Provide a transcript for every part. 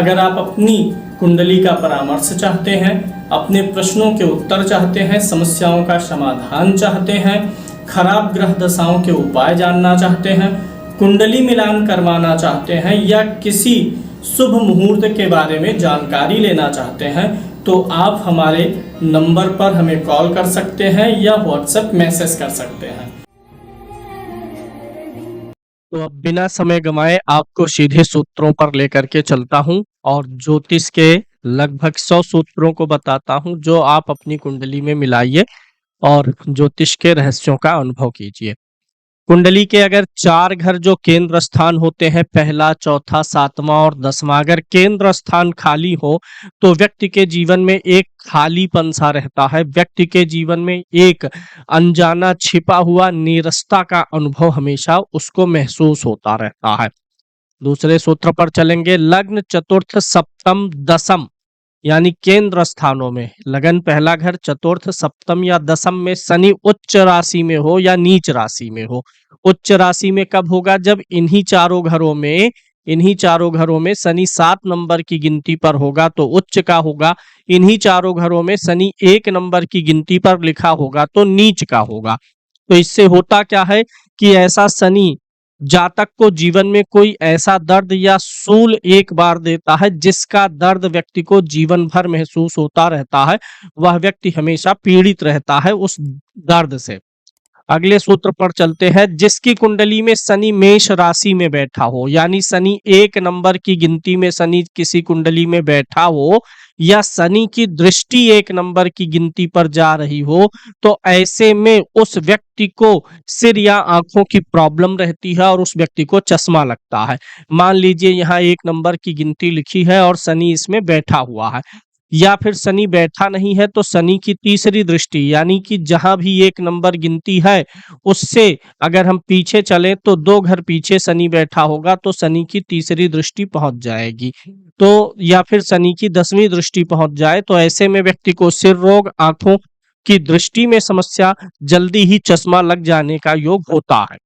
अगर आप अपनी कुंडली का परामर्श चाहते हैं, अपने प्रश्नों के उत्तर चाहते हैं, समस्याओं का समाधान चाहते हैं, खराब ग्रह दशाओं के उपाय जानना चाहते हैं, कुंडली मिलान करवाना चाहते हैं या किसी शुभ मुहूर्त के बारे में जानकारी लेना चाहते हैं, तो आप हमारे नंबर पर हमें कॉल कर सकते हैं या व्हाट्सएप मैसेज कर सकते हैं। तो अब बिना समय गंवाए आपको सीधे सूत्रों पर लेकर के चलता हूं और ज्योतिष के लगभग 100 सूत्रों को बताता हूं जो आप अपनी कुंडली में मिलाइए और ज्योतिष के रहस्यों का अनुभव कीजिए। कुंडली के अगर 4 घर जो केंद्र स्थान होते हैं, पहला, चौथा, 7वां और 10वां, अगर केंद्र स्थान खाली हो तो व्यक्ति के जीवन में एक खालीपन सा रहता है। व्यक्ति के जीवन में एक अनजाना छिपा हुआ नीरसता का अनुभव हमेशा उसको महसूस होता रहता है। दूसरे सूत्र पर चलेंगे। लग्न, चतुर्थ, सप्तम, दसम यानी केंद्र स्थानों में लगन, पहला घर, चतुर्थ, सप्तम या दसम में शनि उच्च राशि में हो या नीच राशि में हो। उच्च राशि में कब होगा? जब इन्हीं चारों घरों में शनि 7 नंबर की गिनती पर होगा तो उच्च का होगा। इन्हीं चारों घरों में शनि 1 नंबर की गिनती पर लिखा होगा तो नीच का होगा। तो इससे होता क्या है कि ऐसा शनि जातक को जीवन में कोई ऐसा दर्द या सूल एक बार देता है जिसका दर्द व्यक्ति को जीवन भर महसूस होता रहता है। वह व्यक्ति हमेशा पीड़ित रहता है उस दर्द से। अगले सूत्र पर चलते हैं। जिसकी कुंडली में शनि मेष राशि में बैठा हो, यानी शनि 1 नंबर की गिनती में शनि किसी कुंडली में बैठा हो या शनि की दृष्टि 1 नंबर की गिनती पर जा रही हो, तो ऐसे में उस व्यक्ति को सिर या आंखों की प्रॉब्लम रहती है और उस व्यक्ति को चश्मा लगता है। मान लीजिए यहाँ 1 नंबर की गिनती लिखी है और शनि इसमें बैठा हुआ है, या फिर शनि बैठा नहीं है तो शनि की तीसरी दृष्टि, यानी कि जहां भी 1 नंबर गिनती है उससे अगर हम पीछे चलें तो 2 घर पीछे शनि बैठा होगा तो शनि की तीसरी दृष्टि पहुंच जाएगी। तो या फिर शनि की 10वीं दृष्टि पहुंच जाए तो ऐसे में व्यक्ति को सिर रोग, आंखों की दृष्टि में समस्या, जल्दी ही चश्मा लग जाने का योग होता है।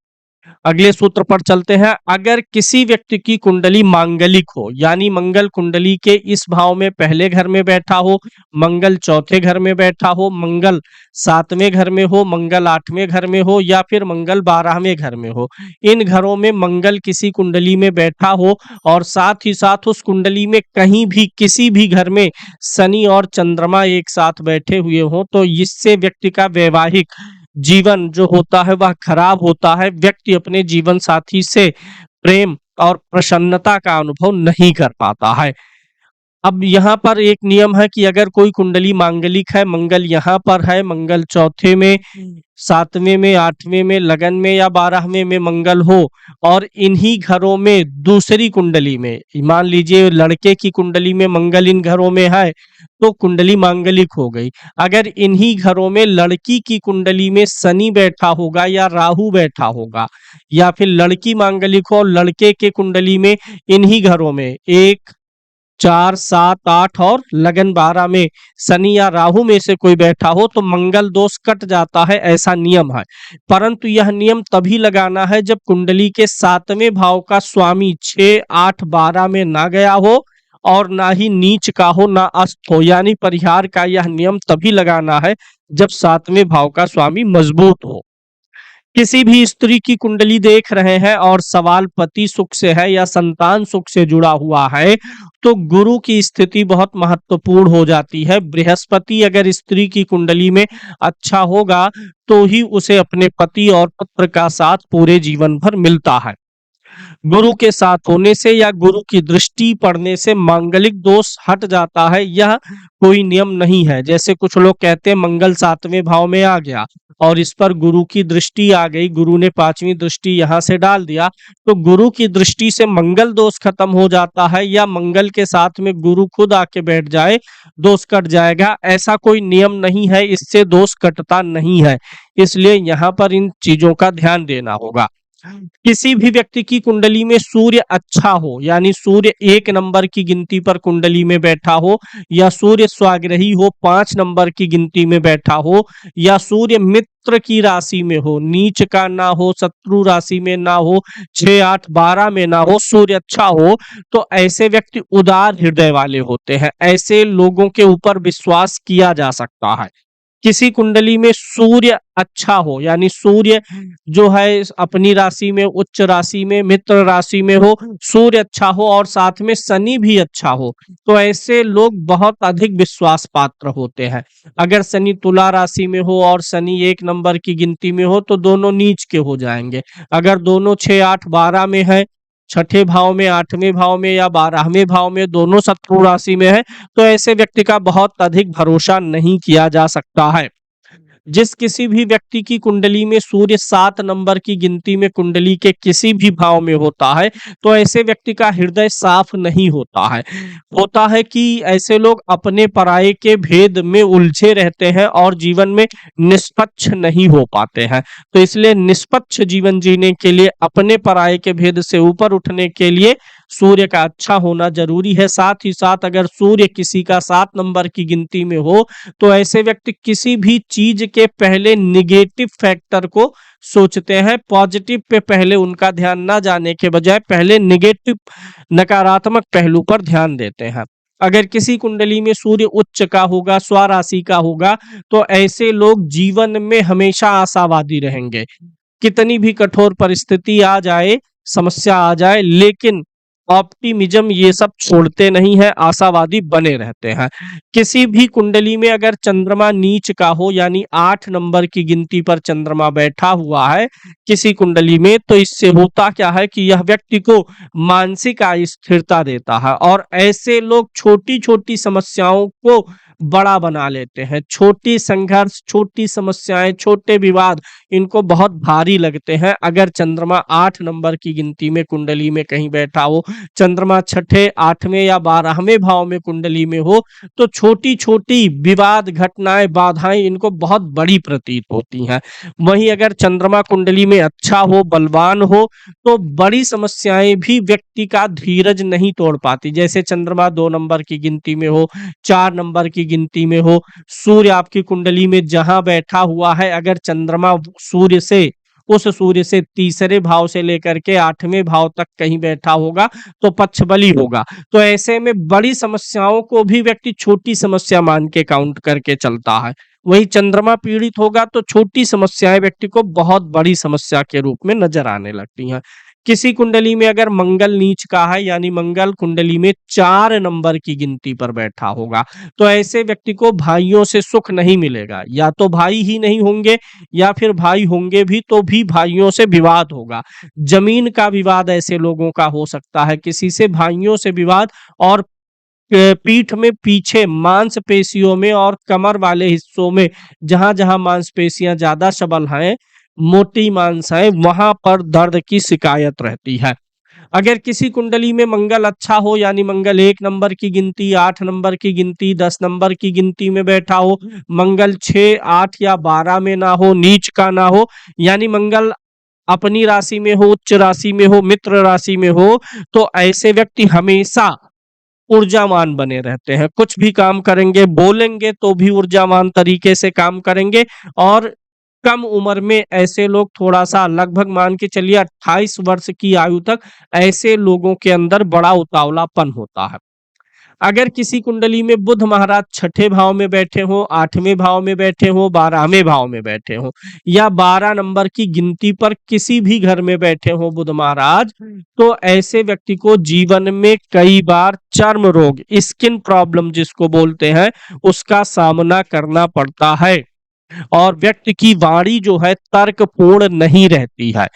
अगले सूत्र पर चलते हैं। अगर किसी व्यक्ति की कुंडली मांगलिक हो, यानी मंगल कुंडली के इस भाव में पहले घर में बैठा हो, मंगल चौथे घर में बैठा हो, मंगल 7वें घर में हो, मंगल 8वें घर में हो या फिर मंगल 12वें घर में हो, इन घरों में मंगल किसी कुंडली में बैठा हो और साथ ही साथ उस कुंडली में कहीं भी किसी भी घर में शनि और चंद्रमा एक साथ बैठे हुए हो, तो इससे व्यक्ति का वैवाहिक जीवन जो होता है वह खराब होता है। व्यक्ति अपने जीवन साथी से प्रेम और प्रसन्नता का अनुभव नहीं कर पाता है। अब यहाँ पर एक नियम है कि अगर कोई कुंडली मांगलिक है, मंगल यहाँ पर है, मंगल चौथे में, 7वें में, 8वें में, लगन में या 12वें में मंगल हो और इन्हीं घरों में दूसरी कुंडली में, मान लीजिए लड़के की कुंडली में मंगल इन घरों में है तो कुंडली मांगलिक हो गई। अगर इन्हीं घरों में लड़की की कुंडली में शनि बैठा होगा या राहु बैठा होगा, या फिर लड़की मांगलिक हो और लड़के के कुंडली में इन्हीं घरों में 1, 4, 7, 8 और लगन 12 में शनि या राहु में से कोई बैठा हो तो मंगल दोष कट जाता है, ऐसा नियम है। परंतु यह नियम तभी लगाना है जब कुंडली के 7वें भाव का स्वामी 6, 8, 12 में ना गया हो और ना ही नीच का हो, ना अस्त हो। यानी परिहार का यह नियम तभी लगाना है जब 7वें भाव का स्वामी मजबूत हो। किसी भी स्त्री की कुंडली देख रहे हैं और सवाल पति सुख से है या संतान सुख से जुड़ा हुआ है तो गुरु की स्थिति बहुत महत्वपूर्ण हो जाती है। बृहस्पति अगर स्त्री की कुंडली में अच्छा होगा तो ही उसे अपने पति और पुत्र का साथ पूरे जीवन भर मिलता है। गुरु के साथ होने से या गुरु की दृष्टि पड़ने से मांगलिक दोष हट जाता है, यह कोई नियम नहीं है। जैसे कुछ लोग कहते हैं मंगल 7वें भाव में आ गया और इस पर गुरु की दृष्टि आ गई, गुरु ने 5वीं दृष्टि यहाँ से डाल दिया तो गुरु की दृष्टि से मंगल दोष खत्म हो जाता है, या मंगल के साथ में गुरु खुद आके बैठ जाए दोष कट जाएगा, ऐसा कोई नियम नहीं है। इससे दोष कटता नहीं है, इसलिए यहाँ पर इन चीजों का ध्यान देना होगा। किसी भी व्यक्ति की कुंडली में सूर्य अच्छा हो, यानी सूर्य 1 नंबर की गिनती पर कुंडली में बैठा हो, या सूर्य स्वाग्रही हो 5 नंबर की गिनती में बैठा हो, या सूर्य मित्र की राशि में हो, नीच का ना हो, शत्रु राशि में ना हो, 6, 8, 12 में ना हो, सूर्य अच्छा हो, तो ऐसे व्यक्ति उदार हृदय वाले होते हैं। ऐसे लोगों के ऊपर विश्वास किया जा सकता है। किसी कुंडली में सूर्य अच्छा हो, यानी सूर्य जो है अपनी राशि में, उच्च राशि में, मित्र राशि में हो, सूर्य अच्छा हो और साथ में शनि भी अच्छा हो, तो ऐसे लोग बहुत अधिक विश्वास पात्र होते हैं। अगर शनि तुला राशि में हो और शनि 1 नंबर की गिनती में हो, तो दोनों नीच के हो जाएंगे। अगर दोनों 6, 8, 12 में है, छठे भाव में, 8वें भाव में या 12वें भाव में, दोनों शत्रु राशि में है, तो ऐसे व्यक्ति का बहुत अधिक भरोसा नहीं किया जा सकता है। जिस किसी भी व्यक्ति की कुंडली में सूर्य 7 नंबर की गिनती में कुंडली के किसी भी भाव में होता है, तो ऐसे व्यक्ति का हृदय साफ नहीं होता है। होता है कि ऐसे लोग अपने पराये के भेद में उलझे रहते हैं और जीवन में निष्पक्ष नहीं हो पाते हैं। तो इसलिए निष्पक्ष जीवन जीने के लिए, अपने पराये के भेद से ऊपर उठने के लिए सूर्य का अच्छा होना जरूरी है। साथ ही साथ अगर सूर्य किसी का 7 नंबर की गिनती में हो, तो ऐसे व्यक्ति किसी भी चीज के पहले निगेटिव फैक्टर को सोचते हैं। पॉजिटिव पे पहले उनका ध्यान ना जाने के बजाय पहले निगेटिव, नकारात्मक पहलू पर ध्यान देते हैं। अगर किसी कुंडली में सूर्य उच्च का होगा, स्वराशि का होगा, तो ऐसे लोग जीवन में हमेशा आशावादी रहेंगे। कितनी भी कठोर परिस्थिति आ जाए, समस्या आ जाए, लेकिन ऑप्टिमिज्म ये सब छोड़ते नहीं है, आशावादी बने रहते हैं। किसी भी कुंडली में अगर चंद्रमा नीच का हो, यानी 8 नंबर की गिनती पर चंद्रमा बैठा हुआ है किसी कुंडली में, तो इससे होता क्या है कि यह व्यक्ति को मानसिक अस्थिरता देता है, और ऐसे लोग छोटी छोटी समस्याओं को बड़ा बना लेते हैं। छोटी संघर्ष, छोटी समस्याएं, छोटे विवाद इनको बहुत भारी लगते हैं। अगर चंद्रमा 8 नंबर की गिनती में कुंडली में कहीं बैठा हो, चंद्रमा छठे, 8वें या 12वें भाव में कुंडली में हो, तो छोटी छोटी विवाद, घटनाएं, बाधाएं इनको बहुत बड़ी प्रतीत होती हैं। वहीं अगर चंद्रमा कुंडली में अच्छा हो, बलवान हो, तो बड़ी समस्याएं भी व्यक्ति का धीरज नहीं तोड़ पाती। जैसे चंद्रमा 2 नंबर की गिनती में हो, 4 नंबर की गिनती में हो, सूर्य आपकी कुंडली में जहां बैठा हुआ है, अगर चंद्रमा सूर्य से, उस सूर्य से तीसरे भाव से लेकर के 8वें भाव तक कहीं बैठा होगा, तो पक्षबली होगा। तो ऐसे में बड़ी समस्याओं को भी व्यक्ति छोटी समस्या मान के काउंट करके चलता है। वही चंद्रमा पीड़ित होगा, तो छोटी समस्याएं व्यक्ति को बहुत बड़ी समस्या के रूप में नजर आने लगती हैं। किसी कुंडली में अगर मंगल नीच का है, यानी मंगल कुंडली में 4 नंबर की गिनती पर बैठा होगा, तो ऐसे व्यक्ति को भाइयों से सुख नहीं मिलेगा। या तो भाई ही नहीं होंगे, या फिर भाई होंगे भी तो भी भाइयों से विवाद होगा। जमीन का विवाद ऐसे लोगों का हो सकता है, किसी से भाइयों से विवाद, और पीठ में पीछे मांसपेशियों में और कमर वाले हिस्सों में, जहां जहां मांसपेशियां ज्यादा सबल हैं, मोटी मांस है, वहां पर दर्द की शिकायत रहती है। अगर किसी कुंडली में मंगल अच्छा हो, यानी मंगल 1 नंबर की गिनती, 8 नंबर की गिनती, 10 नंबर की गिनती में बैठा हो, मंगल 6, 8 या 12 में ना हो, नीच का ना हो, यानी मंगल अपनी राशि में हो, उच्च राशि में हो, मित्र राशि में हो, तो ऐसे व्यक्ति हमेशा ऊर्जावान बने रहते हैं। कुछ भी काम करेंगे, बोलेंगे तो भी ऊर्जावान तरीके से काम करेंगे। और कम उम्र में ऐसे लोग, थोड़ा सा लगभग मान के चलिए 28 वर्ष की आयु तक, ऐसे लोगों के अंदर बड़ा उतावलापन होता है। अगर किसी कुंडली में बुध महाराज छठे भाव में बैठे हो, 8वें भाव में बैठे हो, 12वें भाव में बैठे हो, या 12 नंबर की गिनती पर किसी भी घर में बैठे हो बुध महाराज, तो ऐसे व्यक्ति को जीवन में कई बार चर्म रोग, स्किन प्रॉब्लम जिसको बोलते हैं, उसका सामना करना पड़ता है। और व्यक्ति की वाणी जो है तर्कपूर्ण नहीं रहती है।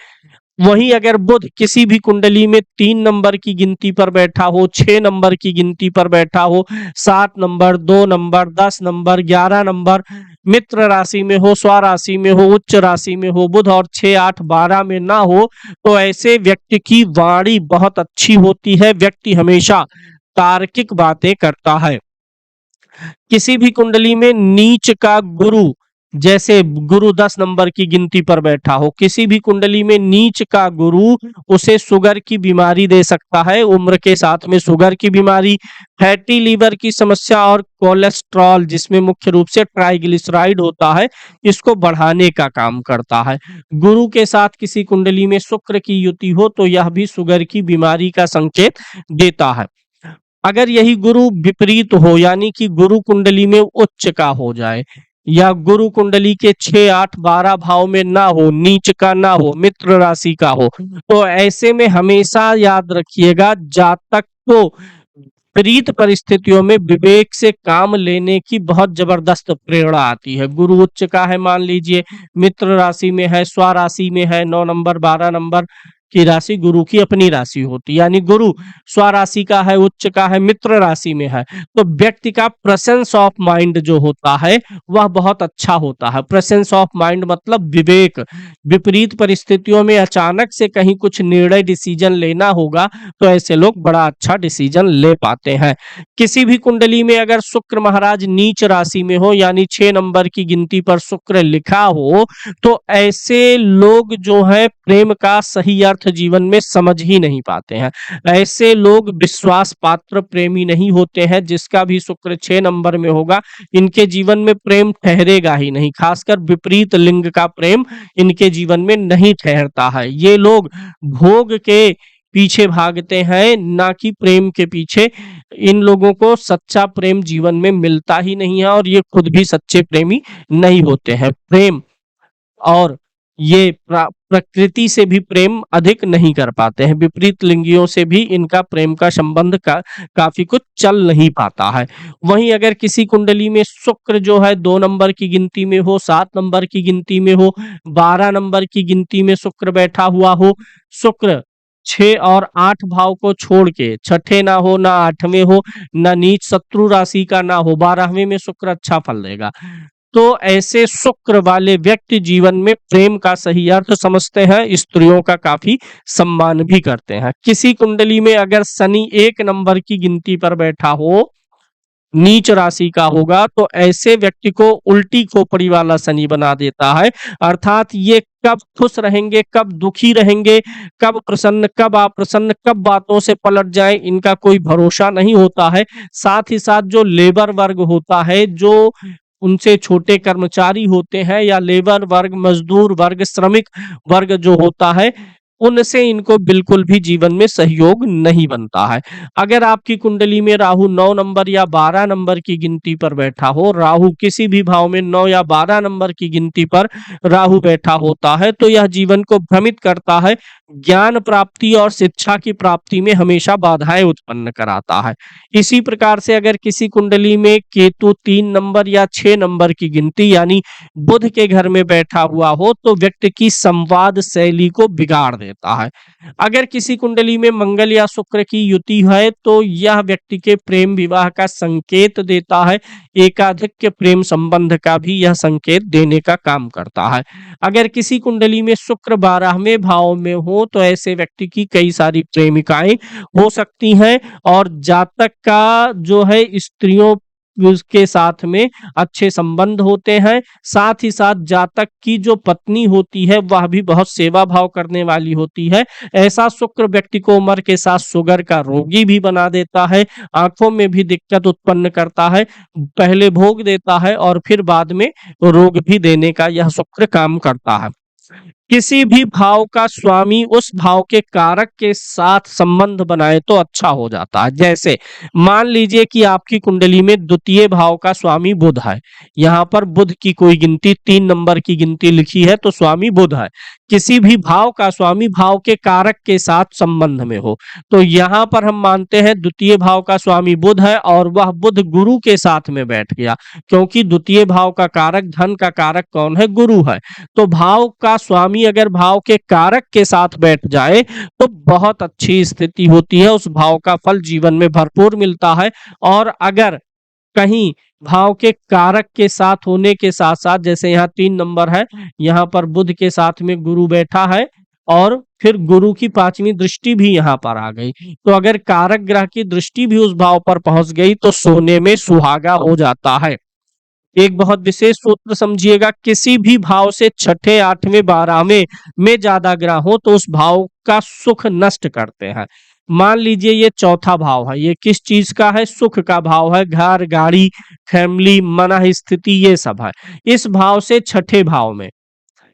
वहीं अगर बुध किसी भी कुंडली में 3 नंबर की गिनती पर बैठा हो, 6 नंबर की गिनती पर बैठा हो, 7 नंबर, 2 नंबर, 10 नंबर, 11 नंबर, मित्र राशि में हो, स्वराशि में हो, उच्च राशि में हो बुध, और 6, 8, 12 में ना हो, तो ऐसे व्यक्ति की वाणी बहुत अच्छी होती है। व्यक्ति हमेशा तार्किक बातें करता है। किसी भी कुंडली में नीच का गुरु जैसे गुरु 10 नंबर की गिनती पर बैठा हो, किसी भी कुंडली में नीच का गुरु उसे शुगर की बीमारी दे सकता है, उम्र के साथ में शुगर की बीमारी, फैटी लीवर की समस्या और कोलेस्ट्रॉल जिसमें मुख्य रूप से ट्राइग्लिसराइड होता है, इसको बढ़ाने का काम करता है। गुरु के साथ किसी कुंडली में शुक्र की युति हो तो यह भी शुगर की बीमारी का संकेत देता है। अगर यही गुरु विपरीत हो यानी कि गुरु कुंडली में उच्च का हो जाए या गुरु कुंडली के 6, 8, 12 भाव में ना हो, नीच का ना हो, मित्र राशि का हो, तो ऐसे में हमेशा याद रखिएगा जातक को विपरीत परिस्थितियों में विवेक से काम लेने की बहुत जबरदस्त प्रेरणा आती है। गुरु उच्च का है, मान लीजिए मित्र राशि में है, स्वराशि में है, 9 नंबर 12 नंबर की राशि गुरु की अपनी राशि होती है, यानी गुरु स्वराशि का है, उच्च का है, मित्र राशि में है, तो व्यक्ति का प्रेजेंस ऑफ माइंड जो होता है वह बहुत अच्छा होता है। प्रेजेंस ऑफ माइंड मतलब विवेक। विपरीत परिस्थितियों में अचानक से कहीं कुछ निर्णय डिसीजन लेना होगा तो ऐसे लोग बड़ा अच्छा डिसीजन ले पाते हैं। किसी भी कुंडली में अगर शुक्र महाराज नीच राशि में हो यानी 6 नंबर की गिनती पर शुक्र लिखा हो तो ऐसे लोग जो है प्रेम का सही अर्थ जीवन में समझ ही नहीं पाते हैं। ऐसे लोग विश्वास पात्र प्रेमी नहीं होते हैं। जिसका भी शुक्र 6 नंबर में होगा इनके जीवन में प्रेम ठहरेगा ही नहीं, खासकर विपरीत लिंग का प्रेम इनके जीवन में नहीं ठहरता है। ये लोग भोग के पीछे भागते हैं ना कि प्रेम के पीछे। इन लोगों को सच्चा प्रेम जीवन में मिलता ही नहीं है और ये खुद भी सच्चे प्रेमी नहीं होते हैं। प्रेम और ये प्रकृति से भी प्रेम अधिक नहीं कर पाते हैं। विपरीत लिंगियों से भी इनका प्रेम का संबंध काफी कुछ चल नहीं पाता है। वहीं अगर किसी कुंडली में शुक्र जो है 2 नंबर की गिनती में हो, 7 नंबर की गिनती में हो, 12 नंबर की गिनती में शुक्र बैठा हुआ हो, शुक्र 6 और 8 भाव को छोड़ के छठे ना हो, ना 8वें हो, ना नीच शत्रु राशि का ना हो, 12वें में शुक्र अच्छा फल देगा। तो ऐसे शुक्र वाले व्यक्ति जीवन में प्रेम का सही अर्थ समझते हैं, स्त्रियों का काफी सम्मान भी करते हैं। किसी कुंडली में अगर शनि 1 नंबर की गिनती पर बैठा हो, नीच राशि का होगा तो ऐसे व्यक्ति को उल्टी खोपड़ी वाला शनि बना देता है। अर्थात ये कब खुश रहेंगे, कब दुखी रहेंगे, कब प्रसन्न, कब अप्रसन्न, कब बातों से पलट जाए, इनका कोई भरोसा नहीं होता है। साथ ही साथ जो लेबर वर्ग होता है, जो उनसे छोटे कर्मचारी होते हैं या लेबर वर्ग, मजदूर वर्ग, श्रमिक वर्ग जो होता है, उनसे इनको बिल्कुल भी जीवन में सहयोग नहीं बनता है। अगर आपकी कुंडली में राहु 9 नंबर या 12 नंबर की गिनती पर बैठा हो, राहु किसी भी भाव में 9 या 12 नंबर की गिनती पर राहु बैठा होता है तो यह जीवन को भ्रमित करता है, ज्ञान प्राप्ति और शिक्षा की प्राप्ति में हमेशा बाधाएं उत्पन्न कराता है। इसी प्रकार से अगर किसी कुंडली में केतु 3 नंबर या 6 नंबर की गिनती यानी बुध के घर में बैठा हुआ हो तो व्यक्ति की संवाद शैली को बिगाड़ देता है। अगर किसी कुंडली में मंगल या शुक्र की युति है तो यह व्यक्ति के प्रेम विवाह का संकेत देता है। एकाधिक प्रेम संबंध का भी यह संकेत देने का काम करता है। अगर किसी कुंडली में शुक्र 12वें भाव में हो तो ऐसे व्यक्ति की कई सारी प्रेमिकाएं हो सकती हैं और जातक का जो है स्त्रियों उसके साथ में अच्छे संबंध होते हैं। साथ ही साथ जातक की जो पत्नी होती है वह भी बहुत सेवा भाव करने वाली होती है। ऐसा शुक्र व्यक्ति को उम्र के साथ शुगर का रोगी भी बना देता है, आंखों में भी दिक्कत उत्पन्न करता है, पहले भोग देता है और फिर बाद में रोग भी देने का यह शुक्र काम करता है। किसी भी भाव का स्वामी उस भाव के कारक के साथ संबंध बनाए तो अच्छा हो जाता है। जैसे मान लीजिए कि आपकी कुंडली में द्वितीय भाव का स्वामी बुध है, यहाँ पर बुध की कोई गिनती 3 नंबर की गिनती लिखी है तो स्वामी बुध है। किसी भी भाव का स्वामी भाव के कारक के साथ संबंध में हो तो यहाँ पर हम मानते हैं द्वितीय भाव का स्वामी बुध है और वह बुध गुरु के साथ में बैठ गया, क्योंकि द्वितीय भाव का कारक, धन का कारक कौन है? गुरु है। तो भाव का स्वामी अगर भाव के कारक के साथ बैठ जाए तो बहुत अच्छी स्थिति होती है, उस भाव का फल जीवन में भरपूर मिलता है। और अगर कहीं भाव के कारक के साथ होने के साथ साथ, जैसे यहाँ 3 नंबर है, यहाँ पर बुध के साथ में गुरु बैठा है और फिर गुरु की 5वीं दृष्टि भी यहाँ पर आ गई, तो अगर कारक ग्रह की दृष्टि भी उस भाव पर पहुंच गई तो सोने में सुहागा हो जाता है। एक बहुत विशेष सूत्र समझिएगा, किसी भी भाव से छठे, आठवें, बारहवें में ज्यादा ग्रह हो तो उस भाव का सुख नष्ट करते हैं। मान लीजिए ये चौथा भाव है, ये किस चीज का है? सुख का भाव है, घर, गाड़ी, फैमिली, मन स्थिति, ये सब है। इस भाव से छठे भाव में,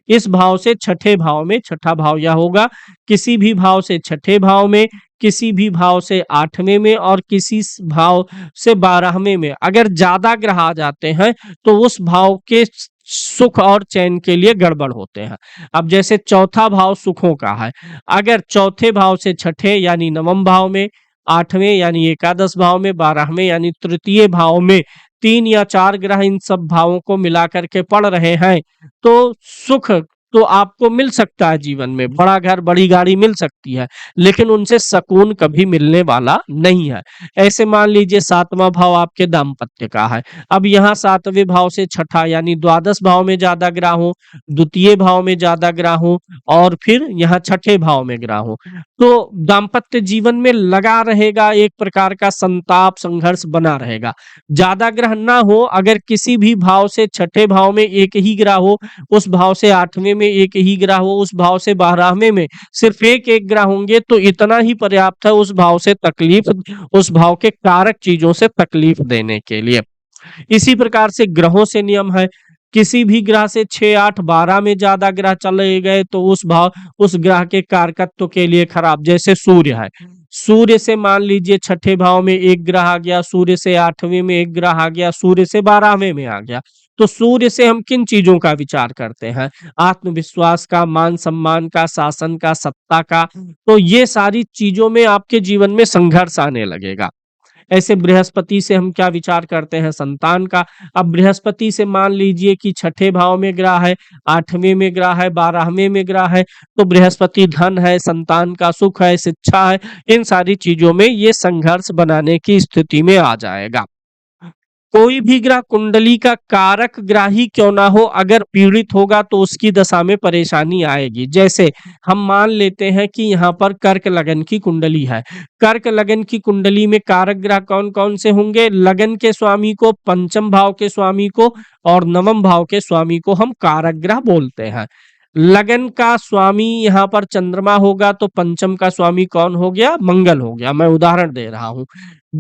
इस भाव से छठे भाव में, छठा भाव यह होगा, किसी भी भाव से छठे भाव में, किसी भी भाव से आठवें में और किसी भाव से बारहवें में अगर ज्यादा ग्रह आ जाते हैं तो उस भाव के सुख और चैन के लिए गड़बड़ होते हैं। अब जैसे चौथा भाव सुखों का है, अगर चौथे भाव से छठे यानी नवम भाव में, आठवें यानी एकादश भाव में, बारहवें यानी तृतीय भाव में तीन या चार ग्रह इन सब भावों को मिला करके पड़ रहे हैं तो सुख तो आपको मिल सकता है, जीवन में बड़ा घर, बड़ी गाड़ी मिल सकती है, लेकिन उनसे सुकून कभी मिलने वाला नहीं है। ऐसे मान लीजिए सातवां भाव आपके दाम्पत्य का है, अब यहाँ सातवें भाव से छठा यानी द्वादश भाव में ज्यादा ग्रह हो, द्वितीय भाव में ज्यादा ग्रह हो और फिर यहाँ छठे भाव में ग्रह हो, तो दाम्पत्य जीवन में लगा रहेगा, एक प्रकार का संताप, संघर्ष बना रहेगा। ज्यादा ग्रह ना हो, अगर किसी भी भाव से छठे भाव में एक ही ग्रह हो, उस भाव से आठवें में एक ही ग्रह हो, उस भाव से बारहवें में सिर्फ एक एक ग्रह होंगे तो इतना ही पर्याप्त है उस भाव से तकलीफ, उस भाव के कारक चीजों से तकलीफ देने के लिए। इसी प्रकार से ग्रहों से नियम है, किसी भी ग्रह से 6, 8, 12 में ज्यादा ग्रह चले गए तो उस भाव, उस ग्रह के कारकत्व के लिए खराब। जैसे सूर्य है, सूर्य से मान लीजिए छठे भाव में एक ग्रह आ गया, सूर्य से आठवें में एक ग्रह आ गया, सूर्य से बारहवें में आ गया, तो सूर्य से हम किन चीजों का विचार करते हैं? आत्मविश्वास का, मान सम्मान का, शासन का, सत्ता का, तो ये सारी चीजों में आपके जीवन में संघर्ष आने लगेगा। ऐसे बृहस्पति से हम क्या विचार करते हैं? संतान का। अब बृहस्पति से मान लीजिए कि छठे भाव में ग्रह है, आठवें में ग्रह है, बारहवें में ग्रह है, तो बृहस्पति धन है, संतान का सुख है, शिक्षा है, इन सारी चीजों में ये संघर्ष बनाने की स्थिति में आ जाएगा। कोई भी ग्रह कुंडली का कारक ग्रह ही क्यों ना हो, अगर पीड़ित होगा तो उसकी दशा में परेशानी आएगी। जैसे हम मान लेते हैं कि यहाँ पर कर्क लगन की कुंडली है, कर्क लगन की कुंडली में कारक ग्रह कौन कौन से होंगे? लगन के स्वामी को, पंचम भाव के स्वामी को और नवम भाव के स्वामी को हम कारक ग्रह बोलते हैं। लगन का स्वामी यहाँ पर चंद्रमा होगा तो पंचम का स्वामी कौन हो गया? मंगल हो गया। मैं उदाहरण दे रहा हूँ,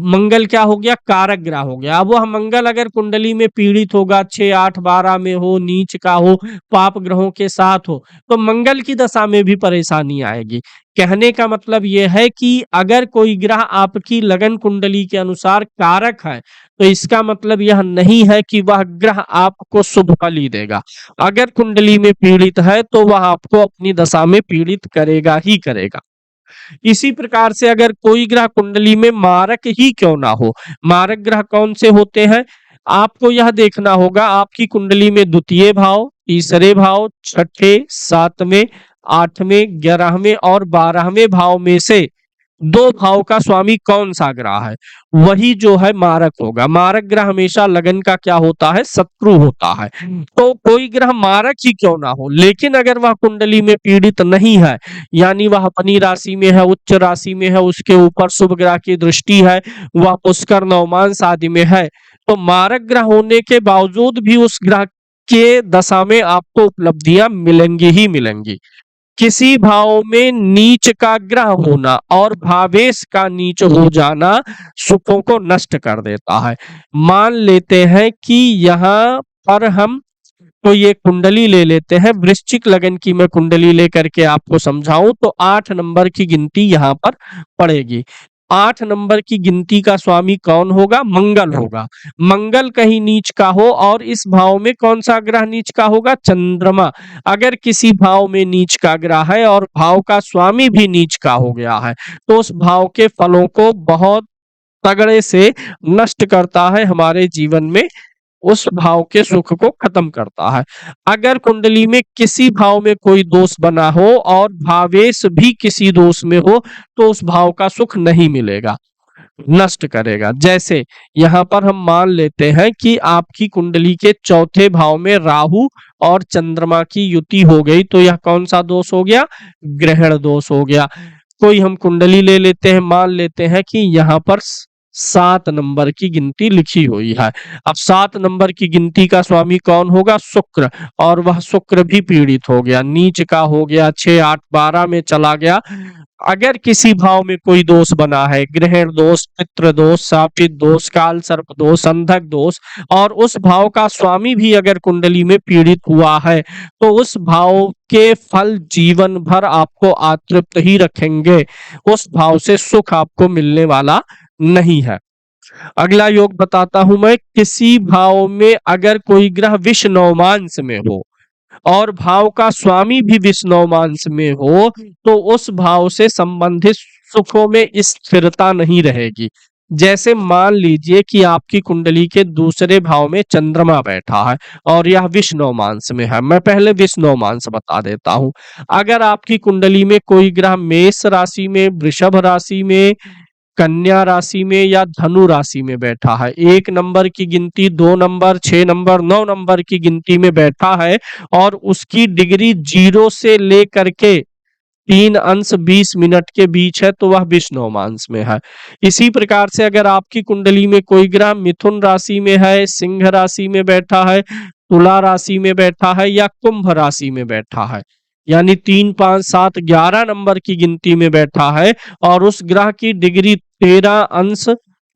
मंगल क्या हो गया? कारक ग्रह हो गया। अब वह मंगल अगर कुंडली में पीड़ित होगा, 6, 8, 12 में हो, नीच का हो, पाप ग्रहों के साथ हो, तो मंगल की दशा में भी परेशानी आएगी। कहने का मतलब यह है कि अगर कोई ग्रह आपकी लगन कुंडली के अनुसार कारक है तो इसका मतलब यह नहीं है कि वह ग्रह आपको शुभ फल ही देगा। अगर कुंडली में पीड़ित है तो वह आपको अपनी दशा में पीड़ित करेगा ही करेगा। इसी प्रकार से अगर कोई ग्रह कुंडली में मारक ही क्यों ना हो, मारक ग्रह कौन से होते हैं? आपको यह देखना होगा आपकी कुंडली में द्वितीय भाव, तीसरे भाव, छठे, सातवें, आठवें, 11वें और 12वें भाव में से दो भाव का स्वामी कौन सा ग्रह है, वही जो है मारक होगा। मारक ग्रह हमेशा लगन का क्या होता है? शत्रु होता है। तो कोई ग्रह मारक ही क्यों ना हो, लेकिन अगर वह कुंडली में पीड़ित नहीं है, यानी वह अपनी राशि में है, उच्च राशि में है, उसके ऊपर शुभ ग्रह की दृष्टि है, वह पुष्कर, नवमांश आदि में है, तो मारक ग्रह होने के बावजूद भी उस ग्रह के दशा में आपको उपलब्धियां मिलेंगी ही मिलेंगी। किसी भाव में नीच का ग्रह होना और भावेश का नीच हो जाना सुखों को नष्ट कर देता है। मान लेते हैं कि यहाँ पर हम तो ये कुंडली ले लेते हैं, वृश्चिक लगन की मैं कुंडली लेकर के आपको समझाऊं तो 8 नंबर की गिनती यहाँ पर पड़ेगी। 8 नंबर की गिनती का स्वामी कौन होगा? मंगल होगा। मंगल कहीं नीच का हो और इस भाव में कौन सा ग्रह नीच का होगा? चंद्रमा। अगर किसी भाव में नीच का ग्रह है और भाव का स्वामी भी नीच का हो गया है तो उस भाव के फलों को बहुत तगड़े से नष्ट करता है, हमारे जीवन में उस भाव के सुख को खत्म करता है। अगर कुंडली में किसी भाव में कोई दोष बना हो और भावेश भी किसी दोष में हो तो उस भाव का सुख नहीं मिलेगा, नष्ट करेगा। जैसे यहाँ पर हम मान लेते हैं कि आपकी कुंडली के चौथे भाव में राहु और चंद्रमा की युति हो गई तो यह कौन सा दोष हो गया? ग्रहण दोष हो गया। कोई हम कुंडली ले लेते हैं, मान लेते हैं कि यहाँ पर 7 नंबर की गिनती लिखी हुई है। अब 7 नंबर की गिनती का स्वामी कौन होगा? शुक्र। और वह शुक्र भी पीड़ित हो गया, नीच का हो गया, 6, 8, 12 में चला गया। अगर किसी भाव में कोई दोष बना है, ग्रहण दोष, पितृ दोष, शापित दोष, काल सर्प दोष, अंधक दोष, और उस भाव का स्वामी भी अगर कुंडली में पीड़ित हुआ है, तो उस भाव के फल जीवन भर आपको अतृप्त ही रखेंगे। उस भाव से सुख आपको मिलने वाला नहीं है। अगला योग बताता हूं मैं। किसी भाव में अगर कोई ग्रह विष नवमांश में हो और भाव का स्वामी भी विष नवमांश में हो, तो उस भाव से संबंधित सुखों में स्थिरता नहीं रहेगी। जैसे मान लीजिए कि आपकी कुंडली के दूसरे भाव में चंद्रमा बैठा है और यह विष नवमांश में है। मैं पहले विष नवमांश बता देता हूं। अगर आपकी कुंडली में कोई ग्रह मेष राशि में, वृषभ राशि में, कन्या राशि में या धनु राशि में बैठा है, 1 नंबर की गिनती, 2 नंबर, 6 नंबर, 9 नंबर की गिनती में बैठा है, और उसकी डिग्री 0 से लेकर के 3 अंश 20 मिनट के बीच है, तो वह विष्णुमांस में है। इसी प्रकार से अगर आपकी कुंडली में कोई ग्रह मिथुन राशि में है, सिंह राशि में बैठा है, तुला राशि में बैठा है या कुंभ राशि में बैठा है, यानी 3, 5, 7, 11 नंबर की गिनती में बैठा है, और उस ग्रह की डिग्री 13 अंश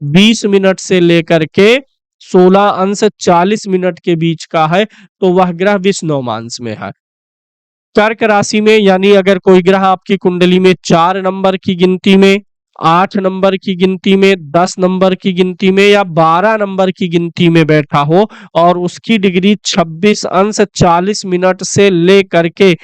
20 मिनट से लेकर के 16 अंश 40 मिनट के बीच का है, तो वह ग्रह विष्णुमांस में है। कर्क राशि में, यानी अगर कोई ग्रह आपकी कुंडली में 4 नंबर की गिनती में, 8 नंबर की गिनती में, 10 नंबर की गिनती में या 12 नंबर की गिनती में बैठा हो, और उसकी डिग्री 26 अंश 40 मिनट से लेकर के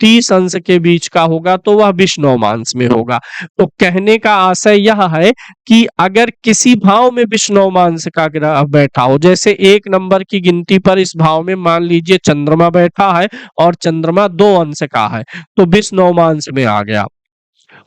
30 अंश के बीच का होगा, तो वह विष्णुमांस में होगा। तो कहने का आशय यह है कि अगर किसी भाव में विष्णुमांस का ग्रह बैठा हो, जैसे 1 नंबर की गिनती पर इस भाव में मान लीजिए चंद्रमा बैठा है और चंद्रमा 2 अंश का है, तो विष्णुमांस में आ गया।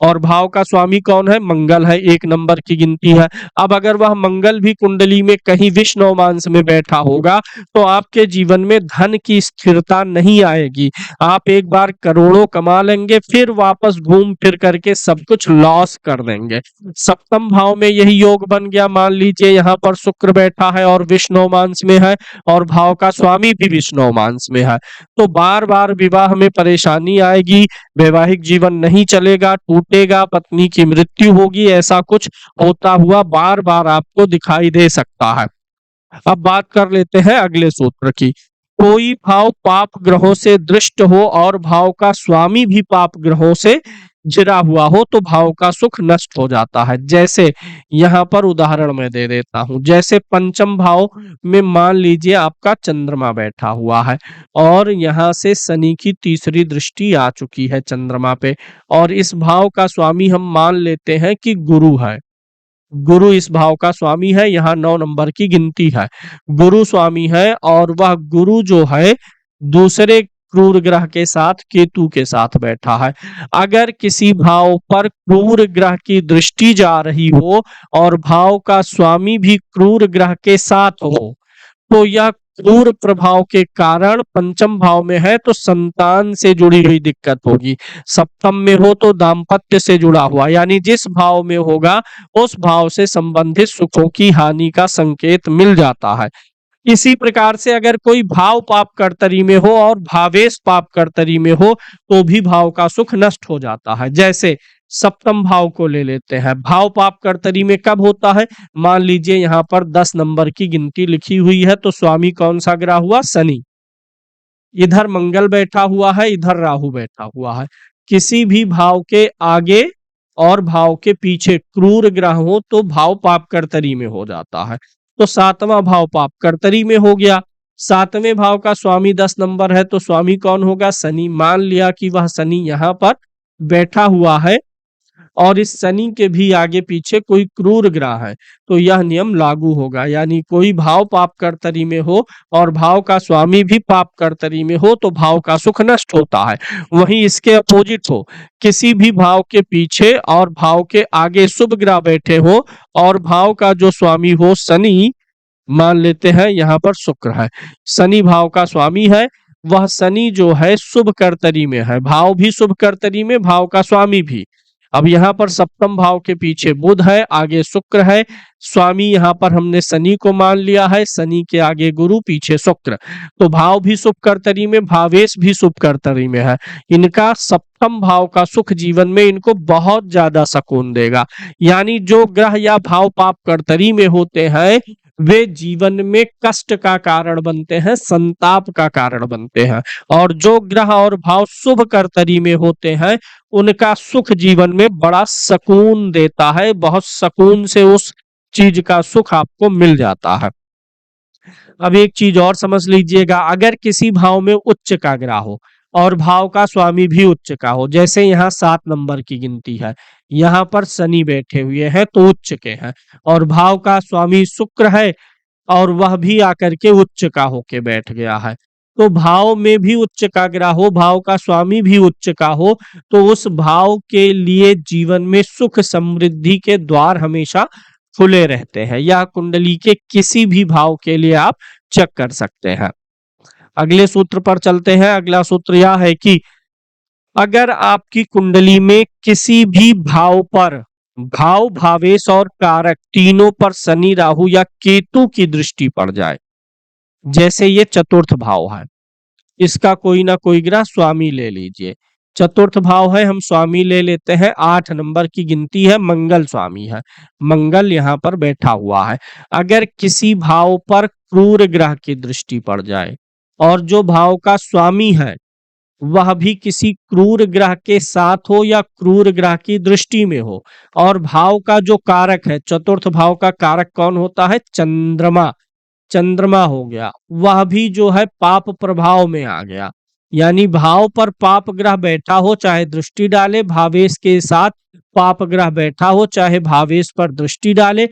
और भाव का स्वामी कौन है? मंगल है, 1 नंबर की गिनती है। अब अगर वह मंगल भी कुंडली में कहीं विष्णुमांस में बैठा होगा, तो आपके जीवन में धन की स्थिरता नहीं आएगी। आप एक बार करोड़ों कमा लेंगे, फिर वापस घूम फिर करके सब कुछ लॉस कर देंगे। सप्तम भाव में यही योग बन गया। मान लीजिए यहाँ पर शुक्र बैठा है और विष्णुमांस में है, और भाव का स्वामी भी विष्णुमांस में है, तो बार बार विवाह में परेशानी आएगी, वैवाहिक जीवन नहीं चलेगा, टूटेगा, पत्नी की मृत्यु होगी, ऐसा कुछ होता हुआ बार बार आपको दिखाई दे सकता है। अब बात कर लेते हैं अगले सूत्र की। कोई भाव पाप ग्रहों से दृष्ट हो और भाव का स्वामी भी पाप ग्रहों से घिरा हुआ हो, तो भाव का सुख नष्ट हो जाता है। जैसे यहाँ पर उदाहरण मैं दे देता हूं। जैसे पंचम भाव में मान लीजिए आपका चंद्रमा बैठा हुआ है, और यहाँ से शनि की तीसरी दृष्टि आ चुकी है चंद्रमा पे, और इस भाव का स्वामी हम मान लेते हैं कि गुरु है। गुरु इस भाव का स्वामी है, यहाँ 9 नंबर की गिनती है। गुरु स्वामी है, और वह गुरु जो है दूसरे क्रूर ग्रह के साथ, केतु के साथ बैठा है। अगर किसी भाव पर क्रूर ग्रह की दृष्टि जा रही हो और भाव का स्वामी भी क्रूर ग्रह के साथ हो, तो यह क्रूर प्रभाव के कारण पंचम भाव में है तो संतान से जुड़ी हुई दिक्कत होगी। सप्तम में हो तो दाम्पत्य से जुड़ा हुआ, यानी जिस भाव में होगा उस भाव से संबंधित सुखों की हानि का संकेत मिल जाता है। इसी प्रकार से अगर कोई भाव पाप कर्तरी में हो और भावेश पाप कर्तरी में हो, तो भी भाव का सुख नष्ट हो जाता है। जैसे सप्तम भाव को ले लेते हैं। भाव पाप कर्तरी में कब होता है? मान लीजिए यहाँ पर 10 नंबर की गिनती लिखी हुई है, तो स्वामी कौन सा ग्रह हुआ? शनि। इधर मंगल बैठा हुआ है, इधर राहु बैठा हुआ है। किसी भी भाव के आगे और भाव के पीछे क्रूर ग्रह हो तो भाव पाप कर्तरी में हो जाता है। तो 7वां भाव पाप कर्तरी में हो गया। 7वें भाव का स्वामी 10 नंबर है, तो स्वामी कौन होगा? शनि। मान लिया कि वह शनि यहाँ पर बैठा हुआ है, और इस शनि के भी आगे पीछे कोई क्रूर ग्रह है, तो यह नियम लागू होगा। यानी कोई भाव पाप कर्तरी में हो और भाव का स्वामी भी पाप कर्तरी में हो, तो भाव का सुख नष्ट होता है। वहीं इसके अपोजिट हो, किसी भी भाव के पीछे और भाव के आगे शुभ ग्रह बैठे हो और भाव का जो स्वामी हो शनि, मान लेते हैं यहाँ पर शुक्र है, शनि भाव का स्वामी है, वह शनि जो है शुभ कर्तरी में है, भाव भी शुभ कर्तरी में, भाव का स्वामी भी, अब यहाँ पर सप्तम भाव के पीछे बुध है, आगे शुक्र है, स्वामी यहाँ पर हमने शनि को मान लिया है, शनि के आगे गुरु, पीछे शुक्र। तो भाव भी शुभ कर्तरी में, भावेश भी शुभ कर्तरी में है। इनका सप्तम भाव का सुख जीवन में इनको बहुत ज्यादा सुकून देगा। यानी जो ग्रह या भाव पाप कर्तरी में होते हैं वे जीवन में कष्ट का कारण बनते हैं, संताप का कारण बनते हैं, और जो ग्रह और भाव शुभ कर्तरी में होते हैं उनका सुख जीवन में बड़ा सुकून देता है, बहुत सुकून से उस चीज का सुख आपको मिल जाता है। अब एक चीज और समझ लीजिएगा, अगर किसी भाव में उच्च का ग्रह हो और भाव का स्वामी भी उच्च का हो, जैसे यहाँ 7 नंबर की गिनती है, यहाँ पर शनि बैठे हुए हैं तो उच्च के हैं, और भाव का स्वामी शुक्र है और वह भी आकर के उच्च का होके बैठ गया है। तो भाव में भी उच्च का ग्रह हो, भाव का स्वामी भी उच्च का हो, तो उस भाव के लिए जीवन में सुख समृद्धि के द्वार हमेशा खुले रहते हैं। या कुंडली के किसी भी भाव के लिए आप चेक कर सकते हैं। अगले सूत्र पर चलते हैं। अगला सूत्र यह है कि अगर आपकी कुंडली में किसी भी भाव पर, भाव, भावेश और कारक तीनों पर शनि, राहु या केतु की दृष्टि पड़ जाए, जैसे ये चतुर्थ भाव है, इसका कोई ना कोई ग्रह स्वामी ले लीजिए। चतुर्थ भाव है, हम स्वामी ले लेते हैं, 8 नंबर की गिनती है, मंगल स्वामी है, मंगल यहाँ पर बैठा हुआ है। अगर किसी भाव पर क्रूर ग्रह की दृष्टि पड़ जाए और जो भाव का स्वामी है वह भी किसी क्रूर ग्रह के साथ हो या क्रूर ग्रह की दृष्टि में हो, और भाव का जो कारक है, चतुर्थ भाव का कारक कौन होता है? चंद्रमा। चंद्रमा हो गया, वह भी जो है पाप प्रभाव में आ गया। यानी भाव पर पाप ग्रह बैठा हो चाहे दृष्टि डाले, भावेश के साथ पाप ग्रह बैठा हो चाहे भावेश पर दृष्टि डाले,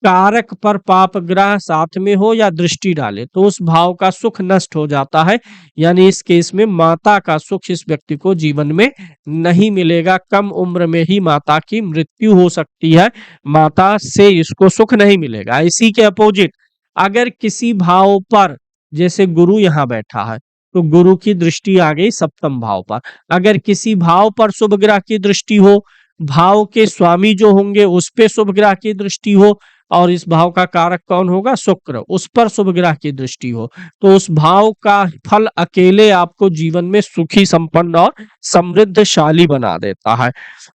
कारक पर पाप ग्रह साथ में हो या दृष्टि डाले, तो उस भाव का सुख नष्ट हो जाता है। यानी इस केस में माता का सुख इस व्यक्ति को जीवन में नहीं मिलेगा। कम उम्र में ही माता की मृत्यु हो सकती है, माता से इसको सुख नहीं मिलेगा। इसी के अपोजिट अगर किसी भाव पर, जैसे गुरु यहाँ बैठा है तो गुरु की दृष्टि आ गई सप्तम भाव पर, अगर किसी भाव पर शुभ ग्रह की दृष्टि हो, भाव के स्वामी जो होंगे उस पे शुभ ग्रह की दृष्टि हो, और इस भाव का कारक कौन होगा? शुक्र, उस पर शुभ ग्रह की दृष्टि हो, तो उस भाव का फल अकेले आपको जीवन में सुखी, संपन्न और समृद्धशाली बना देता है।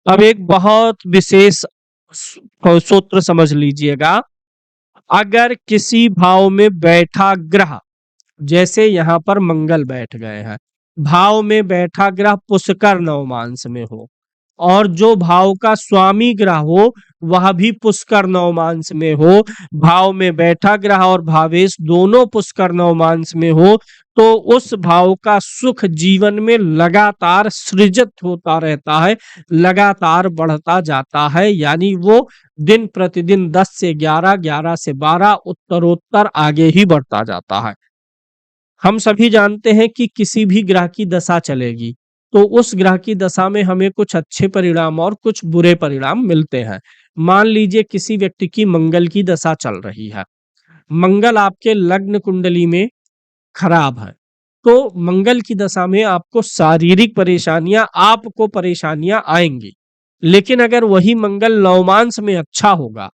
अब एक बहुत विशेष सूत्र समझ लीजिएगा, अगर किसी भाव में बैठा ग्रह, जैसे यहाँ पर मंगल बैठ गए हैं, भाव में बैठा ग्रह पुष्कर नवमांश में हो, और जो भाव का स्वामी ग्रह हो वह भी पुष्कर नवमांश में हो, भाव में बैठा ग्रह और भावेश दोनों पुष्कर नवमांश में हो, तो उस भाव का सुख जीवन में लगातार सृजित होता रहता है, लगातार बढ़ता जाता है। यानी वो दिन प्रतिदिन 10 से 11, 11 से 12 उत्तरोत्तर आगे ही बढ़ता जाता है। हम सभी जानते हैं कि किसी भी ग्रह की दशा चलेगी तो उस ग्रह की दशा में हमें कुछ अच्छे परिणाम और कुछ बुरे परिणाम मिलते हैं। मान लीजिए किसी व्यक्ति की मंगल की दशा चल रही है, मंगल आपके लग्न कुंडली में खराब है, तो मंगल की दशा में आपको शारीरिक परेशानियां, आपको परेशानियां आएंगी। लेकिन अगर वही मंगल नवमांश में अच्छा होगा,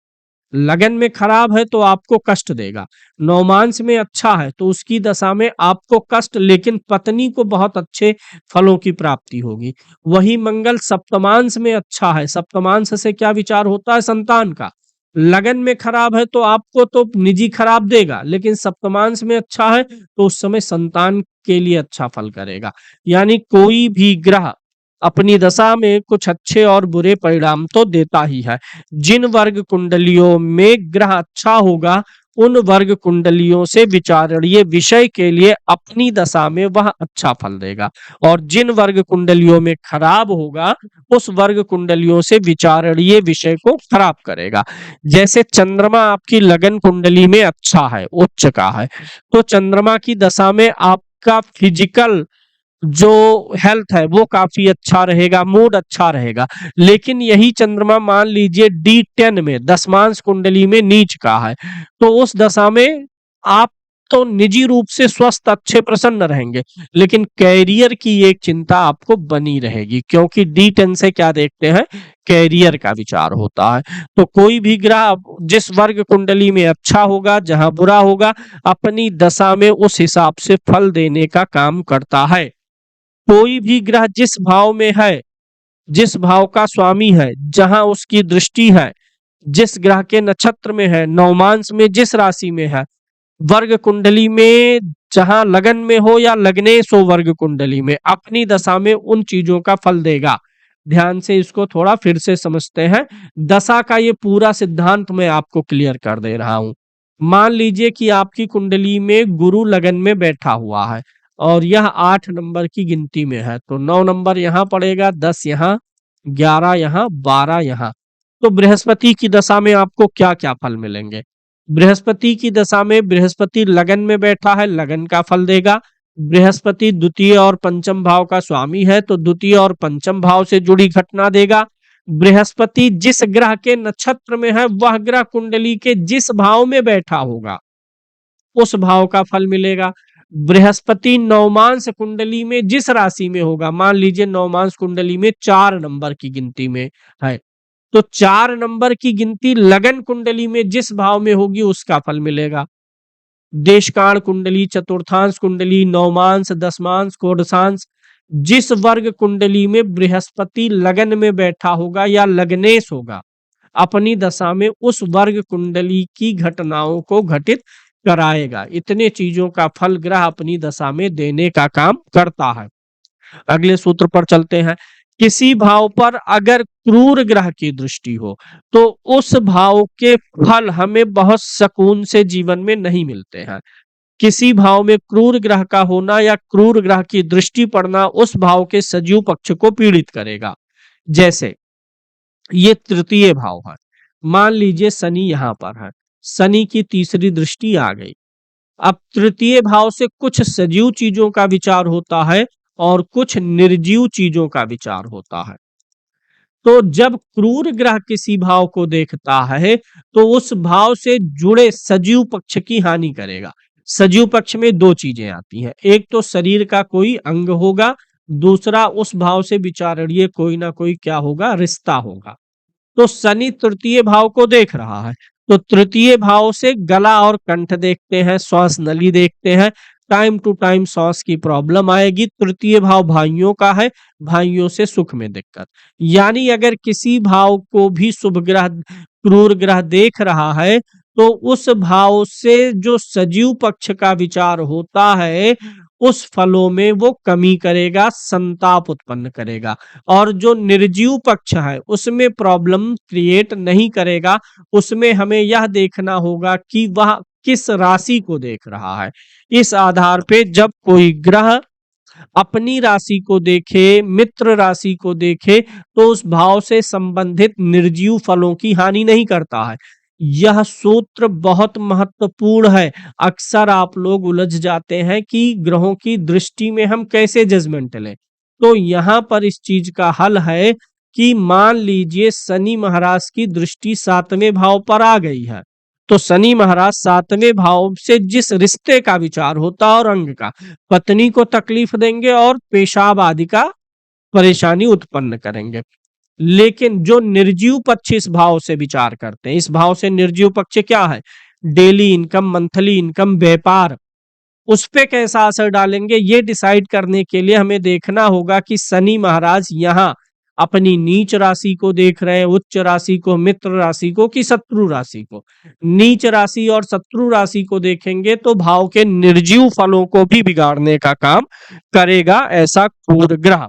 लगन में खराब है तो आपको कष्ट देगा, नवमांश में अच्छा है तो उसकी दशा में आपको कष्ट, लेकिन पत्नी को बहुत अच्छे फलों की प्राप्ति होगी। वही मंगल सप्तमांश में अच्छा है, सप्तमांश से क्या विचार होता है? संतान का। लगन में खराब है तो आपको तो निजी खराब देगा, लेकिन सप्तमांश में अच्छा है तो उस समय संतान के लिए अच्छा फल करेगा। यानी कोई भी ग्रह अपनी दशा में कुछ अच्छे और बुरे परिणाम तो देता ही है। जिन वर्ग कुंडलियों में ग्रह अच्छा होगा उन वर्ग कुंडलियों से विचारणीय विषय के लिए अपनी दशा में वह अच्छा फल देगा, और जिन वर्ग कुंडलियों में खराब होगा उस वर्ग कुंडलियों से विचारणीय विषय को खराब करेगा। जैसे चंद्रमा आपकी लगन कुंडली में अच्छा है, उच्च का है, तो चंद्रमा की दशा में आपका फिजिकल जो हेल्थ है वो काफी अच्छा रहेगा, मूड अच्छा रहेगा। लेकिन यही चंद्रमा मान लीजिए D10 में, दशमांश कुंडली में नीच का है, तो उस दशा में आप तो निजी रूप से स्वस्थ, अच्छे, प्रसन्न रहेंगे, लेकिन कैरियर की एक चिंता आपको बनी रहेगी, क्योंकि D10 से क्या देखते हैं, कैरियर का विचार होता है। तो कोई भी ग्रह जिस वर्ग कुंडली में अच्छा होगा, जहां बुरा होगा, अपनी दशा में उस हिसाब से फल देने का काम करता है। कोई भी ग्रह जिस भाव में है, जिस भाव का स्वामी है, जहां उसकी दृष्टि है, जिस ग्रह के नक्षत्र में है, नवमांश में जिस राशि में है, वर्ग कुंडली में जहां लगन में हो या लग्नेश हो, वर्ग कुंडली में अपनी दशा में उन चीजों का फल देगा। ध्यान से इसको थोड़ा फिर से समझते हैं। दशा का ये पूरा सिद्धांत मैं आपको क्लियर कर दे रहा हूं। मान लीजिए कि आपकी कुंडली में गुरु लगन में बैठा हुआ है और यह 8 नंबर की गिनती में है, तो 9 नंबर यहां पड़ेगा, 10 यहां, 11 यहां, 12 यहां। तो बृहस्पति की दशा में आपको क्या क्या फल मिलेंगे? बृहस्पति की दशा में बृहस्पति लगन में बैठा है, लगन का फल देगा। बृहस्पति द्वितीय और पंचम भाव का स्वामी है, तो द्वितीय और पंचम भाव से जुड़ी घटना देगा। बृहस्पति जिस ग्रह के नक्षत्र में है, वह ग्रह कुंडली के जिस भाव में बैठा होगा, उस भाव का फल मिलेगा। बृहस्पति नवमांश कुंडली में जिस राशि में होगा, मान लीजिए नवमांश कुंडली में 4 नंबर की गिनती में है, तो 4 नंबर की गिनती लगन कुंडली में जिस भाव में होगी, उसका फल मिलेगा। देशकाल कुंडली, चतुर्थांश कुंडली, नवमांश, दशमांश, कोदशांश, जिस वर्ग कुंडली में बृहस्पति लगन में बैठा होगा या लग्नेश होगा, अपनी दशा में उस वर्ग कुंडली की घटनाओं को घटित कराएगा। इतने चीजों का फल ग्रह अपनी दशा में देने का काम करता है। अगले सूत्र पर चलते हैं। किसी भाव पर अगर क्रूर ग्रह की दृष्टि हो, तो उस भाव के फल हमें बहुत सुकून से जीवन में नहीं मिलते हैं। किसी भाव में क्रूर ग्रह का होना या क्रूर ग्रह की दृष्टि पड़ना उस भाव के सजीव पक्ष को पीड़ित करेगा। जैसे ये तृतीय भाव है, मान लीजिए शनि यहां पर है, शनि की तीसरी दृष्टि आ गई। अब तृतीय भाव से कुछ सजीव चीजों का विचार होता है और कुछ निर्जीव चीजों का विचार होता है। तो जब क्रूर ग्रह किसी भाव को देखता है, तो उस भाव से जुड़े सजीव पक्ष की हानि करेगा। सजीव पक्ष में 2 चीजें आती हैं, एक तो शरीर का कोई अंग होगा, दूसरा उस भाव से विचारणीय कोई ना कोई क्या होगा, रिश्ता होगा। तो शनि तृतीय भाव को देख रहा है, तो तृतीय भाव से गला और कंठ देखते हैं, श्वास नली देखते हैं, टाइम टू टाइम सांस की प्रॉब्लम आएगी। तृतीय भाव भाइयों का है, भाइयों से सुख में दिक्कत। यानी अगर किसी भाव को भी शुभ ग्रह क्रूर ग्रह देख रहा है, तो उस भाव से जो सजीव पक्ष का विचार होता है, उस फलों में वो कमी करेगा, संताप उत्पन्न करेगा। और जो निर्जीव पक्ष है, उसमें प्रॉब्लम क्रिएट नहीं करेगा। उसमें हमें यह देखना होगा कि वह किस राशि को देख रहा है। इस आधार पे जब कोई ग्रह अपनी राशि को देखे, मित्र राशि को देखे, तो उस भाव से संबंधित निर्जीव फलों की हानि नहीं करता है। यह सूत्र बहुत महत्वपूर्ण है। अक्सर आप लोग उलझ जाते हैं कि ग्रहों की दृष्टि में हम कैसे जजमेंट लें। तो यहाँ पर इस चीज का हल है कि मान लीजिए शनि महाराज की दृष्टि 7वें भाव पर आ गई है, तो शनि महाराज 7वें भाव से जिस रिश्ते का विचार होता है और अंग का, पत्नी को तकलीफ देंगे और पेशाब आदि का परेशानी उत्पन्न करेंगे। लेकिन जो निर्जीव पक्ष इस भाव से विचार करते हैं, इस भाव से निर्जीव पक्ष क्या है, डेली इनकम, मंथली इनकम, व्यापार, उस पे कैसा असर डालेंगे, ये डिसाइड करने के लिए हमें देखना होगा कि शनि महाराज यहाँ अपनी नीच राशि को देख रहे हैं, उच्च राशि को, मित्र राशि को, कि शत्रु राशि को। नीच राशि और शत्रु राशि को देखेंगे तो भाव के निर्जीव फलों को भी बिगाड़ने का काम करेगा ऐसा क्रूर ग्रह।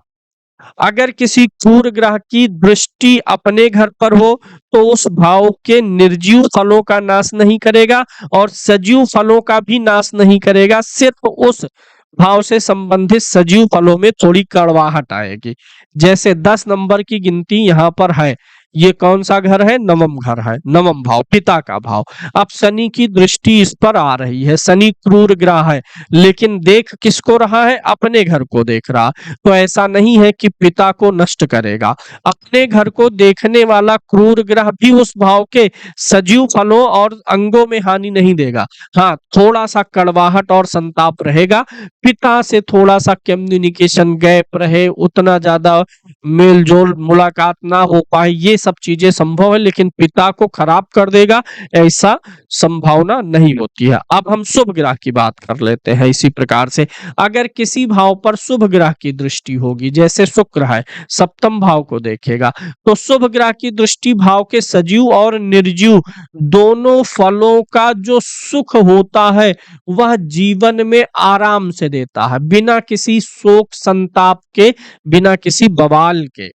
अगर किसी क्रूर ग्रह की दृष्टि अपने घर पर हो, तो उस भाव के निर्जीव फलों का नाश नहीं करेगा और सजीव फलों का भी नाश नहीं करेगा, सिर्फ उस भाव से संबंधित सजीव फलों में थोड़ी कड़वाहट आएगी। जैसे 10 नंबर की गिनती यहाँ पर है, ये कौन सा घर है? नवम घर है, नवम भाव, पिता का भाव। अब शनि की दृष्टि इस पर आ रही है। शनि क्रूर ग्रह है, लेकिन देख किसको रहा है? अपने घर को देख रहा। तो ऐसा नहीं है कि पिता को नष्ट करेगा। अपने घर को देखने वाला क्रूर ग्रह भी उस भाव के सजीव फलों और अंगों में हानि नहीं देगा। हाँ, थोड़ा सा कड़वाहट और संताप रहेगा। पिता से थोड़ा सा कम्युनिकेशन गैप रहे, उतना ज्यादा मेल जोल मुलाकात ना हो पाए, ये सब चीजें संभव है, लेकिन पिता को खराब कर देगा ऐसा संभावना नहीं होती है। अब हम शुभ ग्रह की बात कर लेते हैं। इसी प्रकार से अगर किसी भाव पर शुभ ग्रह की दृष्टि होगी, जैसे शुक्र है, सप्तम भाव को देखेगा, तो शुभ ग्रह की दृष्टि भाव के सजीव और निर्जीव दोनों फलों का जो सुख होता है वह जीवन में आराम से देता है, बिना किसी शोक संताप के, बिना किसी बवाल के।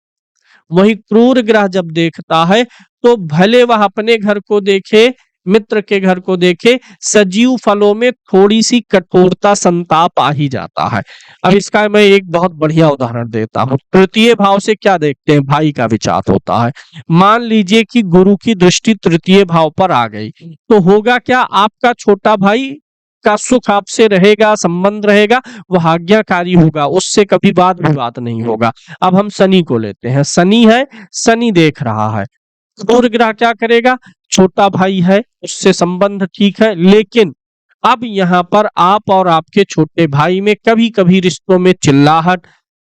वही क्रूर ग्रह जब देखता है तो भले वह अपने घर को देखे, मित्र के घर को देखे, सजीव फलों में थोड़ी सी कठोरता संताप आ ही जाता है। अब इसका मैं एक बहुत बढ़िया उदाहरण देता हूँ। तृतीय भाव से क्या देखते हैं? भाई का विचार होता है। मान लीजिए कि गुरु की दृष्टि तृतीय भाव पर आ गई, तो होगा क्या? आपका छोटा भाई का सुख आपसे रहेगा, संबंध रहेगा, वह आज्ञाकारी होगा, उससे कभी वाद विवाद नहीं होगा। अब हम शनि को लेते हैं। शनि है, शनि देख रहा है, क्रूर ग्रह क्या करेगा? छोटा भाई है, उससे संबंध ठीक है, लेकिन अब यहाँ पर आप और आपके छोटे भाई में कभी कभी रिश्तों में चिल्लाहट,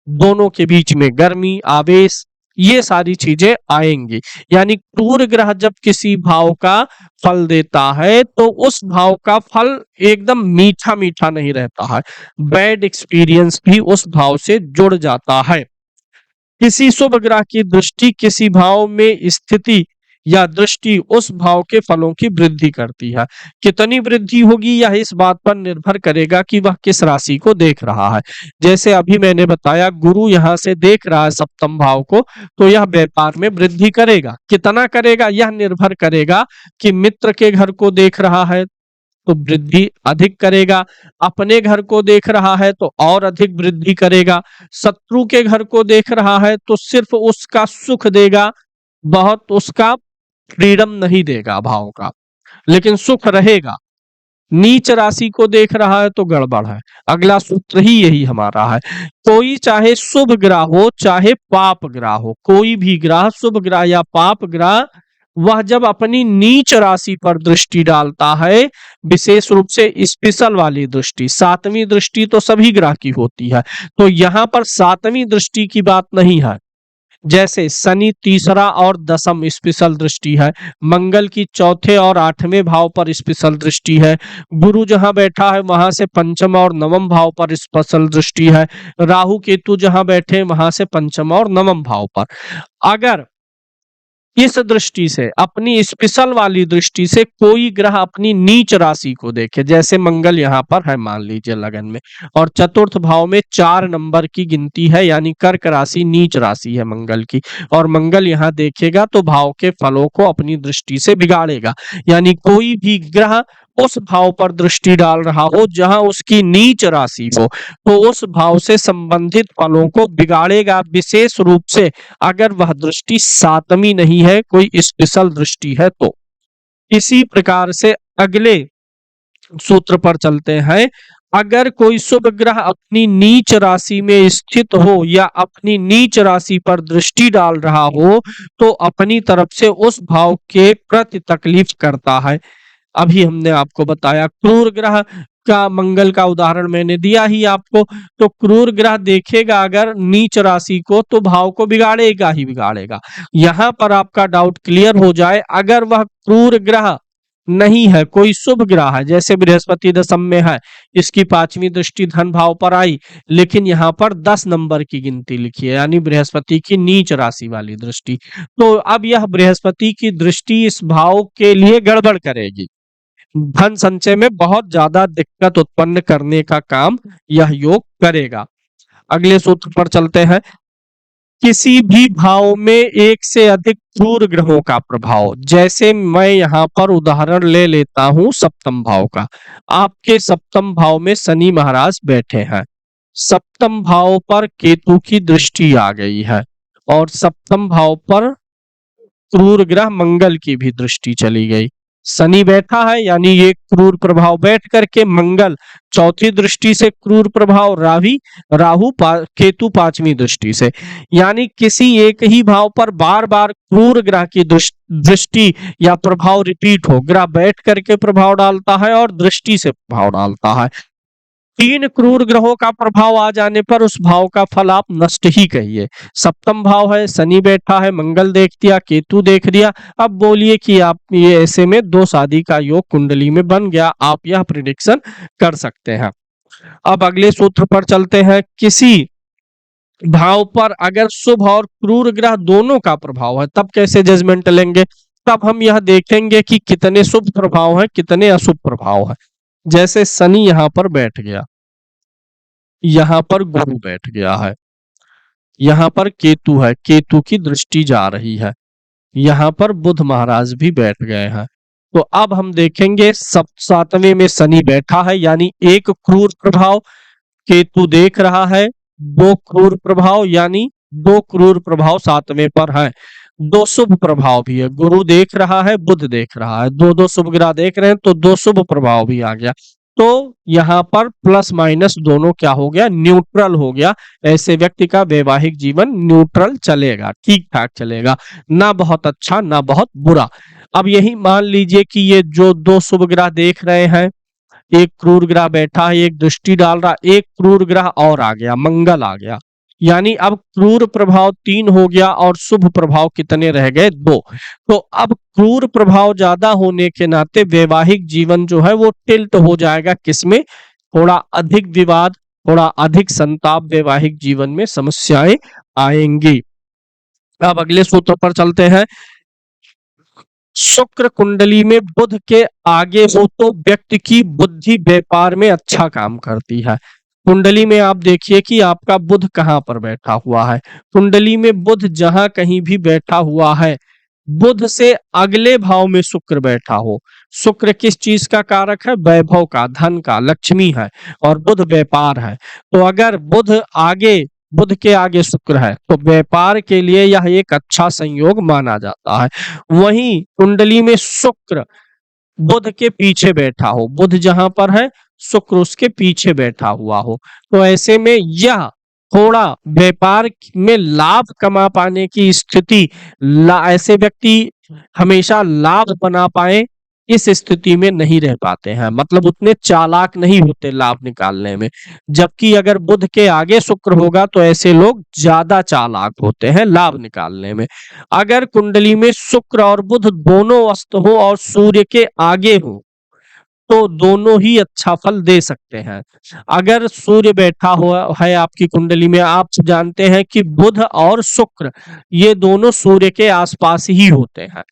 दोनों के बीच में गर्मी आवेश, ये सारी चीजें आएंगी। यानी क्रूर ग्रह जब किसी भाव का फल देता है तो उस भाव का फल एकदम मीठा मीठा नहीं रहता है, बैड एक्सपीरियंस भी उस भाव से जुड़ जाता है। किसी शुभ ग्रह की दृष्टि किसी भाव में स्थिति या दृष्टि उस भाव के फलों की वृद्धि करती है। कितनी वृद्धि होगी यह इस बात पर निर्भर करेगा कि वह किस राशि को देख रहा है। जैसे अभी मैंने बताया, गुरु यहाँ से देख रहा है सप्तम भाव को, तो यह व्यापार में वृद्धि करेगा। कितना करेगा यह निर्भर करेगा कि मित्र के घर को देख रहा है तो वृद्धि अधिक करेगा, अपने घर को देख रहा है तो और अधिक वृद्धि करेगा, शत्रु के घर को देख रहा है तो सिर्फ उसका सुख देगा, बहुत उसका फ्रीडम नहीं देगा भाव का, लेकिन सुख रहेगा। नीच राशि को देख रहा है तो गड़बड़ है। अगला सूत्र ही यही हमारा है। कोई चाहे शुभ ग्रह हो चाहे पाप ग्रह हो, कोई भी ग्रह, शुभ ग्रह या पाप ग्रह, वह जब अपनी नीच राशि पर दृष्टि डालता है, विशेष रूप से स्पेशल वाली दृष्टि, सातवीं दृष्टि तो सभी ग्रह की होती है, तो यहाँ पर सातवीं दृष्टि की बात नहीं है। जैसे शनि तीसरा और दसम स्पेशल दृष्टि है, मंगल की चौथे और आठवें भाव पर स्पेशल दृष्टि है, गुरु जहां बैठा है वहां से पंचम और नवम भाव पर स्पेशल दृष्टि है, राहु केतु जहां बैठे वहां से पंचम और नवम भाव पर। अगर इस दृष्टि से, अपनी स्पेशल वाली दृष्टि से कोई ग्रह अपनी नीच राशि को देखे, जैसे मंगल यहाँ पर है मान लीजिए लगन में, और चतुर्थ भाव में 4 नंबर की गिनती है, यानी कर्क राशि नीच राशि है मंगल की, और मंगल यहाँ देखेगा तो भाव के फलों को अपनी दृष्टि से बिगाड़ेगा। यानी कोई भी ग्रह उस भाव पर दृष्टि डाल रहा हो जहां उसकी नीच राशि हो, तो उस भाव से संबंधित फलों को बिगाड़ेगा, विशेष रूप से अगर वह दृष्टि सातवीं नहीं है, कोई स्पेशल दृष्टि है तो। इसी प्रकार से अगले सूत्र पर चलते हैं। अगर कोई शुभ ग्रह अपनी नीच राशि में स्थित हो या अपनी नीच राशि पर दृष्टि डाल रहा हो तो अपनी तरफ से उस भाव के प्रति तकलीफ करता है। अभी हमने आपको बताया क्रूर ग्रह का, मंगल का उदाहरण मैंने दिया ही आपको। तो क्रूर ग्रह देखेगा अगर नीच राशि को तो भाव को बिगाड़ेगा ही बिगाड़ेगा। यहां पर आपका डाउट क्लियर हो जाए, अगर वह क्रूर ग्रह नहीं है, कोई शुभ ग्रह है, जैसे बृहस्पति दशम में है, इसकी 5वीं दृष्टि धन भाव पर आई, लेकिन यहाँ पर 10 नंबर की गिनती लिखी है, यानी बृहस्पति की नीच राशि वाली दृष्टि, तो अब यह बृहस्पति की दृष्टि इस भाव के लिए गड़बड़ करेगी, धन संचय में बहुत ज्यादा दिक्कत उत्पन्न करने का काम यह योग करेगा। अगले सूत्र पर चलते हैं। किसी भी भाव में एक से अधिक क्रूर ग्रहों का प्रभाव, जैसे मैं यहाँ पर उदाहरण ले लेता हूं सप्तम भाव का। आपके सप्तम भाव में शनि महाराज बैठे हैं, सप्तम भाव पर केतु की दृष्टि आ गई है, और सप्तम भाव पर क्रूर ग्रह मंगल की भी दृष्टि चली गई। शनि बैठा है यानी ये क्रूर प्रभाव बैठ करके, मंगल चौथी दृष्टि से क्रूर प्रभाव, केतु पांचवी दृष्टि से, यानी किसी एक ही भाव पर बार बार क्रूर ग्रह की दृष्टि या प्रभाव रिपीट हो, ग्रह बैठ करके प्रभाव डालता है और दृष्टि से प्रभाव डालता है। तीन क्रूर ग्रहों का प्रभाव आ जाने पर उस भाव का फल आप नष्ट ही कहिए। सप्तम भाव है, शनि बैठा है, मंगल देख दिया, केतु देख दिया। अब बोलिए कि आप ये ऐसे में दो शादी का योग कुंडली में बन गया, आप यह प्रिडिक्शन कर सकते हैं। अब अगले सूत्र पर चलते हैं। किसी भाव पर अगर शुभ और क्रूर ग्रह दोनों का प्रभाव है तब कैसे जजमेंट लेंगे? तब हम यह देखेंगे कि कितने शुभ प्रभाव हैं, कितने अशुभ प्रभाव हैं। जैसे शनि यहां पर बैठ गया, यहां पर गुरु बैठ गया है, यहां पर केतु है, केतु की दृष्टि जा रही है, यहां पर बुध महाराज भी बैठ गए हैं। तो अब हम देखेंगे सब सातवें में शनि बैठा है यानी एक क्रूर प्रभाव, केतु देख रहा है, दो क्रूर प्रभाव यानी दो क्रूर प्रभाव सातवें पर है। दो शुभ प्रभाव भी है, गुरु देख रहा है, बुध देख रहा है, दो दो शुभ ग्रह देख रहे हैं तो दो शुभ प्रभाव भी आ गया। तो यहाँ पर प्लस माइनस दोनों क्या हो गया? न्यूट्रल हो गया। ऐसे व्यक्ति का वैवाहिक जीवन न्यूट्रल चलेगा, ठीक ठाक चलेगा, ना बहुत अच्छा ना बहुत बुरा। अब यही मान लीजिए कि ये जो दो शुभ ग्रह देख रहे हैं, एक क्रूर ग्रह बैठा है, एक दृष्टि डाल रहा, एक क्रूर ग्रह और आ गया, मंगल आ गया, यानी अब क्रूर प्रभाव 3 हो गया और शुभ प्रभाव कितने रह गए? 2। तो अब क्रूर प्रभाव ज्यादा होने के नाते वैवाहिक जीवन जो है वो टिल्ट हो जाएगा, किसमें? थोड़ा अधिक विवाद, थोड़ा अधिक संताप, वैवाहिक जीवन में समस्याएं आएंगी। अब अगले सूत्र पर चलते हैं। शुक्र कुंडली में बुध के आगे हो तो व्यक्ति की बुद्धि व्यापार में अच्छा काम करती है। कुंडली में आप देखिए कि आपका बुध कहां पर बैठा हुआ है। कुंडली में बुध जहां कहीं भी बैठा हुआ है, बुध से अगले भाव में शुक्र बैठा हो। शुक्र किस चीज का कारक है? वैभव का, धन का, लक्ष्मी है, और बुध व्यापार है। तो अगर बुध के आगे शुक्र है तो व्यापार के लिए यह एक अच्छा संयोग माना जाता है। वहीं कुंडली में शुक्र बुध के पीछे बैठा हो, बुध जहां पर है शुक्र उसके पीछे बैठा हुआ हो, तो ऐसे में यह थोड़ा व्यापार में लाभ कमा पाने की स्थिति, ऐसे व्यक्ति हमेशा लाभ बना पाए इस स्थिति में नहीं रह पाते हैं, मतलब उतने चालाक नहीं होते लाभ निकालने में। जबकि अगर बुध के आगे शुक्र होगा तो ऐसे लोग ज्यादा चालाक होते हैं लाभ निकालने में। अगर कुंडली में शुक्र और बुध दोनों अस्त हो और सूर्य के आगे हो तो दोनों ही अच्छा फल दे सकते हैं। अगर सूर्य बैठा हुआ है आपकी कुंडली में, आप जानते हैं कि बुध और शुक्र ये दोनों सूर्य के आसपास ही होते हैं,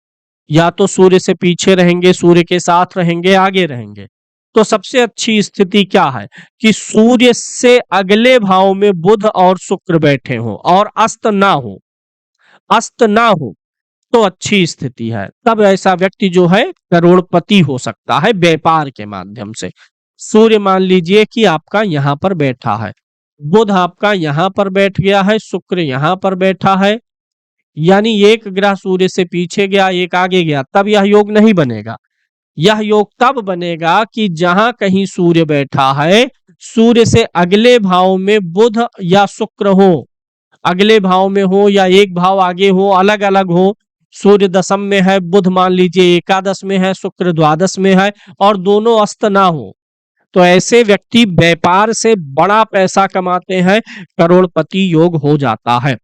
या तो सूर्य से पीछे रहेंगे, सूर्य के साथ रहेंगे, आगे रहेंगे। तो सबसे अच्छी स्थिति क्या है कि सूर्य से अगले भाव में बुध और शुक्र बैठे हों और अस्त ना हो, अस्त ना हो तो अच्छी स्थिति है। तब ऐसा व्यक्ति जो है करोड़पति हो सकता है व्यापार के माध्यम से। सूर्य मान लीजिए कि आपका यहाँ पर बैठा है, बुध आपका यहाँ पर बैठ गया है, शुक्र यहाँ पर बैठा है, यानी एक ग्रह सूर्य से पीछे गया, एक आगे गया, तब यह योग नहीं बनेगा। यह योग तब बनेगा कि जहां कहीं सूर्य बैठा है, सूर्य से अगले भाव में बुध या शुक्र हो, अगले भाव में हो या एक भाव आगे हो, अलग अलग हो। सूर्य दशम में है, बुध मान लीजिए एकादश में है, शुक्र द्वादश में है, और दोनों अस्त ना हो, तो ऐसे व्यक्ति व्यापार से बड़ा पैसा कमाते हैं, करोड़पति योग हो जाता है।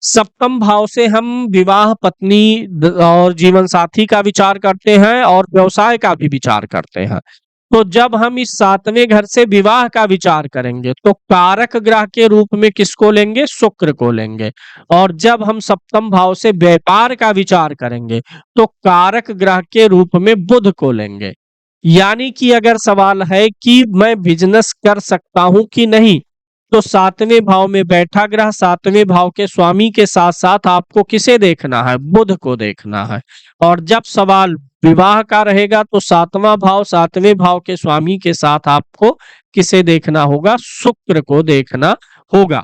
सप्तम भाव से हम विवाह, पत्नी और जीवन साथी का विचार करते हैं और व्यवसाय का भी विचार करते हैं। तो जब हम इस सातवें घर से विवाह का विचार करेंगे तो कारक ग्रह के रूप में किसको लेंगे? शुक्र को लेंगे। और जब हम सप्तम भाव से व्यापार का विचार करेंगे तो कारक ग्रह के रूप में बुध को लेंगे। यानी कि अगर सवाल है कि मैं बिजनेस कर सकता हूं कि नहीं, तो सातवें भाव में बैठा ग्रह सातवें भाव के स्वामी के साथ साथ आपको किसे देखना है? बुध को देखना है। और जब सवाल विवाह का रहेगा तो सातवां भाव सातवें भाव के स्वामी के साथ आपको किसे देखना होगा? शुक्र को देखना होगा।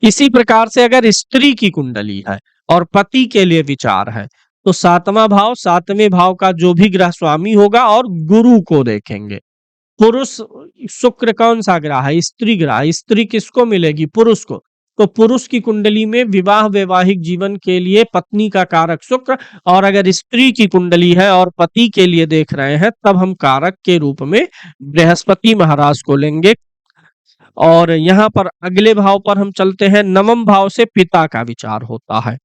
इसी प्रकार से अगर स्त्री की कुंडली है और पति के लिए विचार है। तो सातवां भाव, सातवें भाव का जो भी ग्रह स्वामी होगा और गुरु को देखेंगे। पुरुष, शुक्र कौन सा ग्रह है? स्त्री ग्रह। स्त्री किसको मिलेगी? पुरुष को। तो पुरुष की कुंडली में विवाह वैवाहिक जीवन के लिए पत्नी का कारक शुक्र, और अगर स्त्री की कुंडली है और पति के लिए देख रहे हैं तब हम कारक के रूप में बृहस्पति महाराज को लेंगे। और यहाँ पर अगले भाव पर हम चलते हैं। नवम भाव से पिता का विचार होता है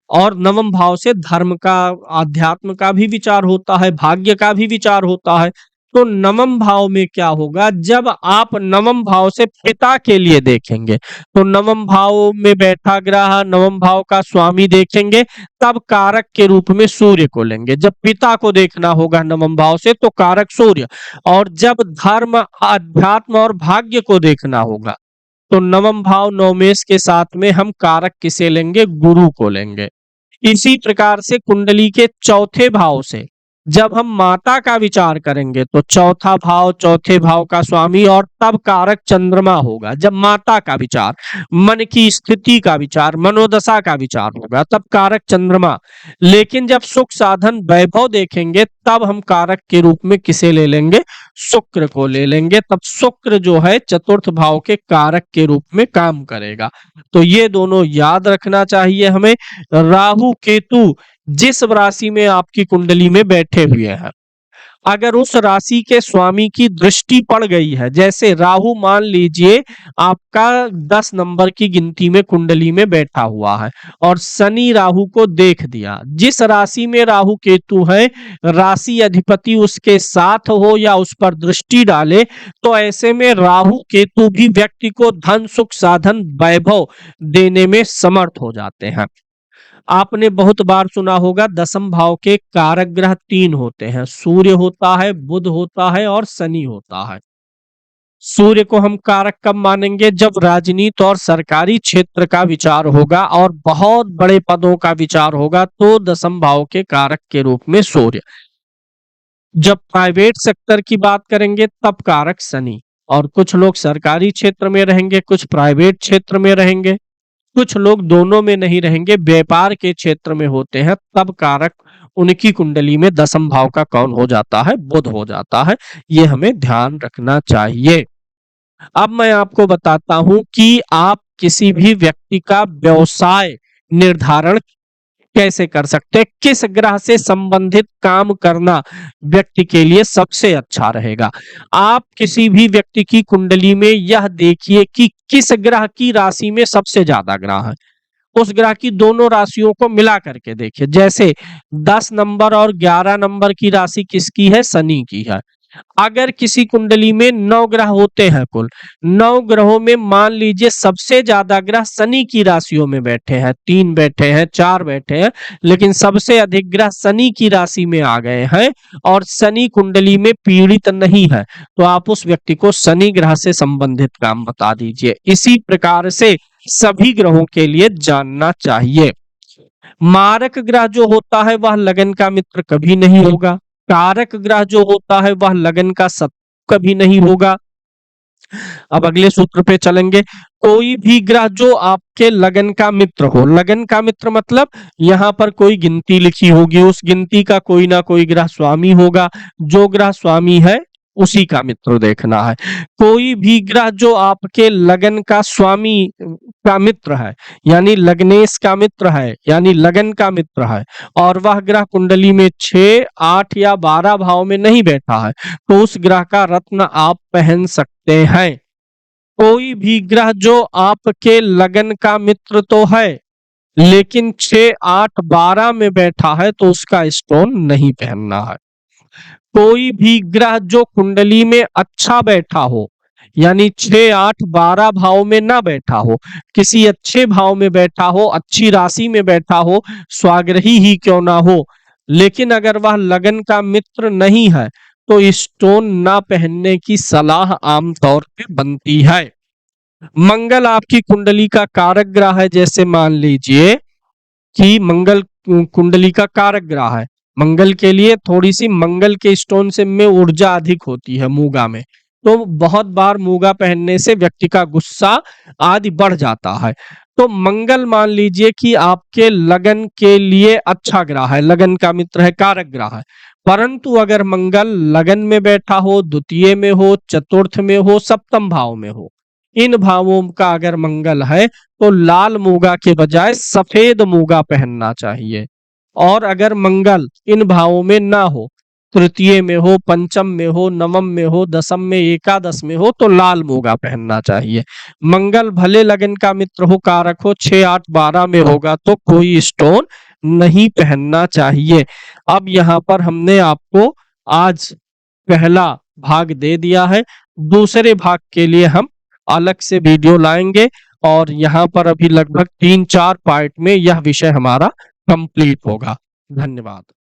और नवम भाव से धर्म का, आध्यात्म का भी विचार होता है, भाग्य का भी विचार होता है। तो नवम भाव में क्या होगा? जब आप नवम भाव से पिता के लिए देखेंगे तो नवम भाव में बैठा ग्रह नवम भाव का स्वामी देखेंगे, तब कारक के रूप में सूर्य को लेंगे। जब पिता को देखना होगा नवम भाव से तो कारक सूर्य, और जब धर्म, अध्यात्म और भाग्य को देखना होगा तो नवम भाव नवमेश के साथ में हम कारक किसे लेंगे? गुरु को लेंगे। इसी प्रकार से कुंडली के चौथे भाव से जब हम माता का विचार करेंगे तो चौथा भाव, चौथे भाव का स्वामी और तब कारक चंद्रमा होगा। जब माता का विचार, मन की स्थिति का विचार, मनोदशा का विचार होगा तब कारक चंद्रमा। लेकिन जब सुख साधन वैभव देखेंगे तब हम कारक के रूप में किसे ले लेंगे? शुक्र को ले लेंगे। तब शुक्र जो है चतुर्थ भाव के कारक के रूप में काम करेगा। तो ये दोनों याद रखना चाहिए हमें। राहु केतु जिस राशि में आपकी कुंडली में बैठे हुए हैं, अगर उस राशि के स्वामी की दृष्टि पड़ गई है, जैसे राहु मान लीजिए आपका 10 नंबर की गिनती में कुंडली में बैठा हुआ है और शनि राहु को देख दिया, जिस राशि में राहु केतु है राशि अधिपति उसके साथ हो या उस पर दृष्टि डाले, तो ऐसे में राहु केतु भी व्यक्ति को धन सुख साधन वैभव देने में समर्थ हो जाते हैं। आपने बहुत बार सुना होगा दसम भाव के कारक ग्रह 3 होते हैं, सूर्य होता है, बुध होता है और शनि होता है। सूर्य को हम कारक कब मानेंगे? जब राजनीति और सरकारी क्षेत्र का विचार होगा और बहुत बड़े पदों का विचार होगा तो दसम भाव के कारक के रूप में सूर्य। जब प्राइवेट सेक्टर की बात करेंगे तब कारक शनि, और कुछ लोग सरकारी क्षेत्र में रहेंगे, कुछ प्राइवेट क्षेत्र में रहेंगे, कुछ लोग दोनों में नहीं रहेंगे, व्यापार के क्षेत्र में होते हैं, तब कारक उनकी कुंडली में दसम भाव का कौन हो जाता है? बुध हो जाता है। ये हमें ध्यान रखना चाहिए। अब मैं आपको बताता हूं कि आप किसी भी व्यक्ति का व्यवसाय निर्धारण कैसे कर सकते हैं, किस ग्रह से संबंधित काम करना व्यक्ति के लिए सबसे अच्छा रहेगा। आप किसी भी व्यक्ति की कुंडली में यह देखिए कि किस ग्रह की राशि में सबसे ज्यादा ग्रह है, उस ग्रह की दोनों राशियों को मिला करके देखिए। जैसे 10 नंबर और 11 नंबर की राशि किसकी है? शनि की है। अगर किसी कुंडली में 9 ग्रह होते हैं, कुल 9 ग्रहों में मान लीजिए सबसे ज्यादा ग्रह शनि की राशियों में बैठे हैं, 3 बैठे हैं, 4 बैठे हैं, लेकिन सबसे अधिक ग्रह शनि की राशि में आ गए हैं और शनि कुंडली में पीड़ित नहीं है, तो आप उस व्यक्ति को शनि ग्रह से संबंधित काम बता दीजिए। इसी प्रकार से सभी ग्रहों के लिए जानना चाहिए। मारक ग्रह जो होता है वह लगन का मित्र कभी नहीं होगा। कारक ग्रह जो होता है वह लगन का शत्रु कभी नहीं होगा। अब अगले सूत्र पे चलेंगे। कोई भी ग्रह जो आपके लगन का मित्र हो, लगन का मित्र मतलब यहाँ पर कोई गिनती लिखी होगी, उस गिनती का कोई ना कोई ग्रह स्वामी होगा, जो ग्रह स्वामी है उसी का मित्र देखना है। कोई भी ग्रह जो आपके लगन का स्वामी का मित्र है, यानी लग्नेश का मित्र है, यानी लगन का मित्र है, और वह ग्रह कुंडली में 6, 8 या 12 भाव में नहीं बैठा है, तो उस ग्रह का रत्न आप पहन सकते हैं। कोई भी ग्रह जो आपके लगन का मित्र तो है लेकिन 6, 8, 12 में बैठा है तो उसका स्टोन नहीं पहनना है। कोई भी ग्रह जो कुंडली में अच्छा बैठा हो, यानी 6, 8, 12 भाव में ना बैठा हो, किसी अच्छे भाव में बैठा हो, अच्छी राशि में बैठा हो, स्वाग्रही ही क्यों ना हो, लेकिन अगर वह लगन का मित्र नहीं है तो स्टोन ना पहनने की सलाह आमतौर पे बनती है। मंगल आपकी कुंडली का कारक ग्रह है। जैसे मान लीजिए कि मंगल कुंडली का कारक ग्रह है, मंगल के लिए थोड़ी सी मंगल के स्टोन से में ऊर्जा अधिक होती है मूंगा में, तो बहुत बार मूंगा पहनने से व्यक्ति का गुस्सा आदि बढ़ जाता है। तो मंगल मान लीजिए कि आपके लगन के लिए अच्छा ग्रह है, लगन का मित्र है, कारक ग्रह है। परंतु अगर मंगल लगन में बैठा हो, द्वितीय में हो, चतुर्थ में हो, सप्तम भाव में हो, इन भावों का अगर मंगल है तो लाल मूंगा के बजाय सफेद मूंगा पहनना चाहिए। और अगर मंगल इन भावों में ना हो, तृतीय में हो, पंचम में हो, नवम में हो, दसम में, एकादश में हो, तो लाल मूंगा पहनना चाहिए। मंगल भले लगन का मित्र हो, कारक हो, 6, 8, 12 में होगा तो कोई स्टोन नहीं पहनना चाहिए। अब यहाँ पर हमने आपको आज पहला भाग दे दिया है। दूसरे भाग के लिए हम अलग से वीडियो लाएंगे और यहाँ पर अभी लगभग 3-4 पार्ट में यह विषय हमारा कंप्लीट होगा। धन्यवाद।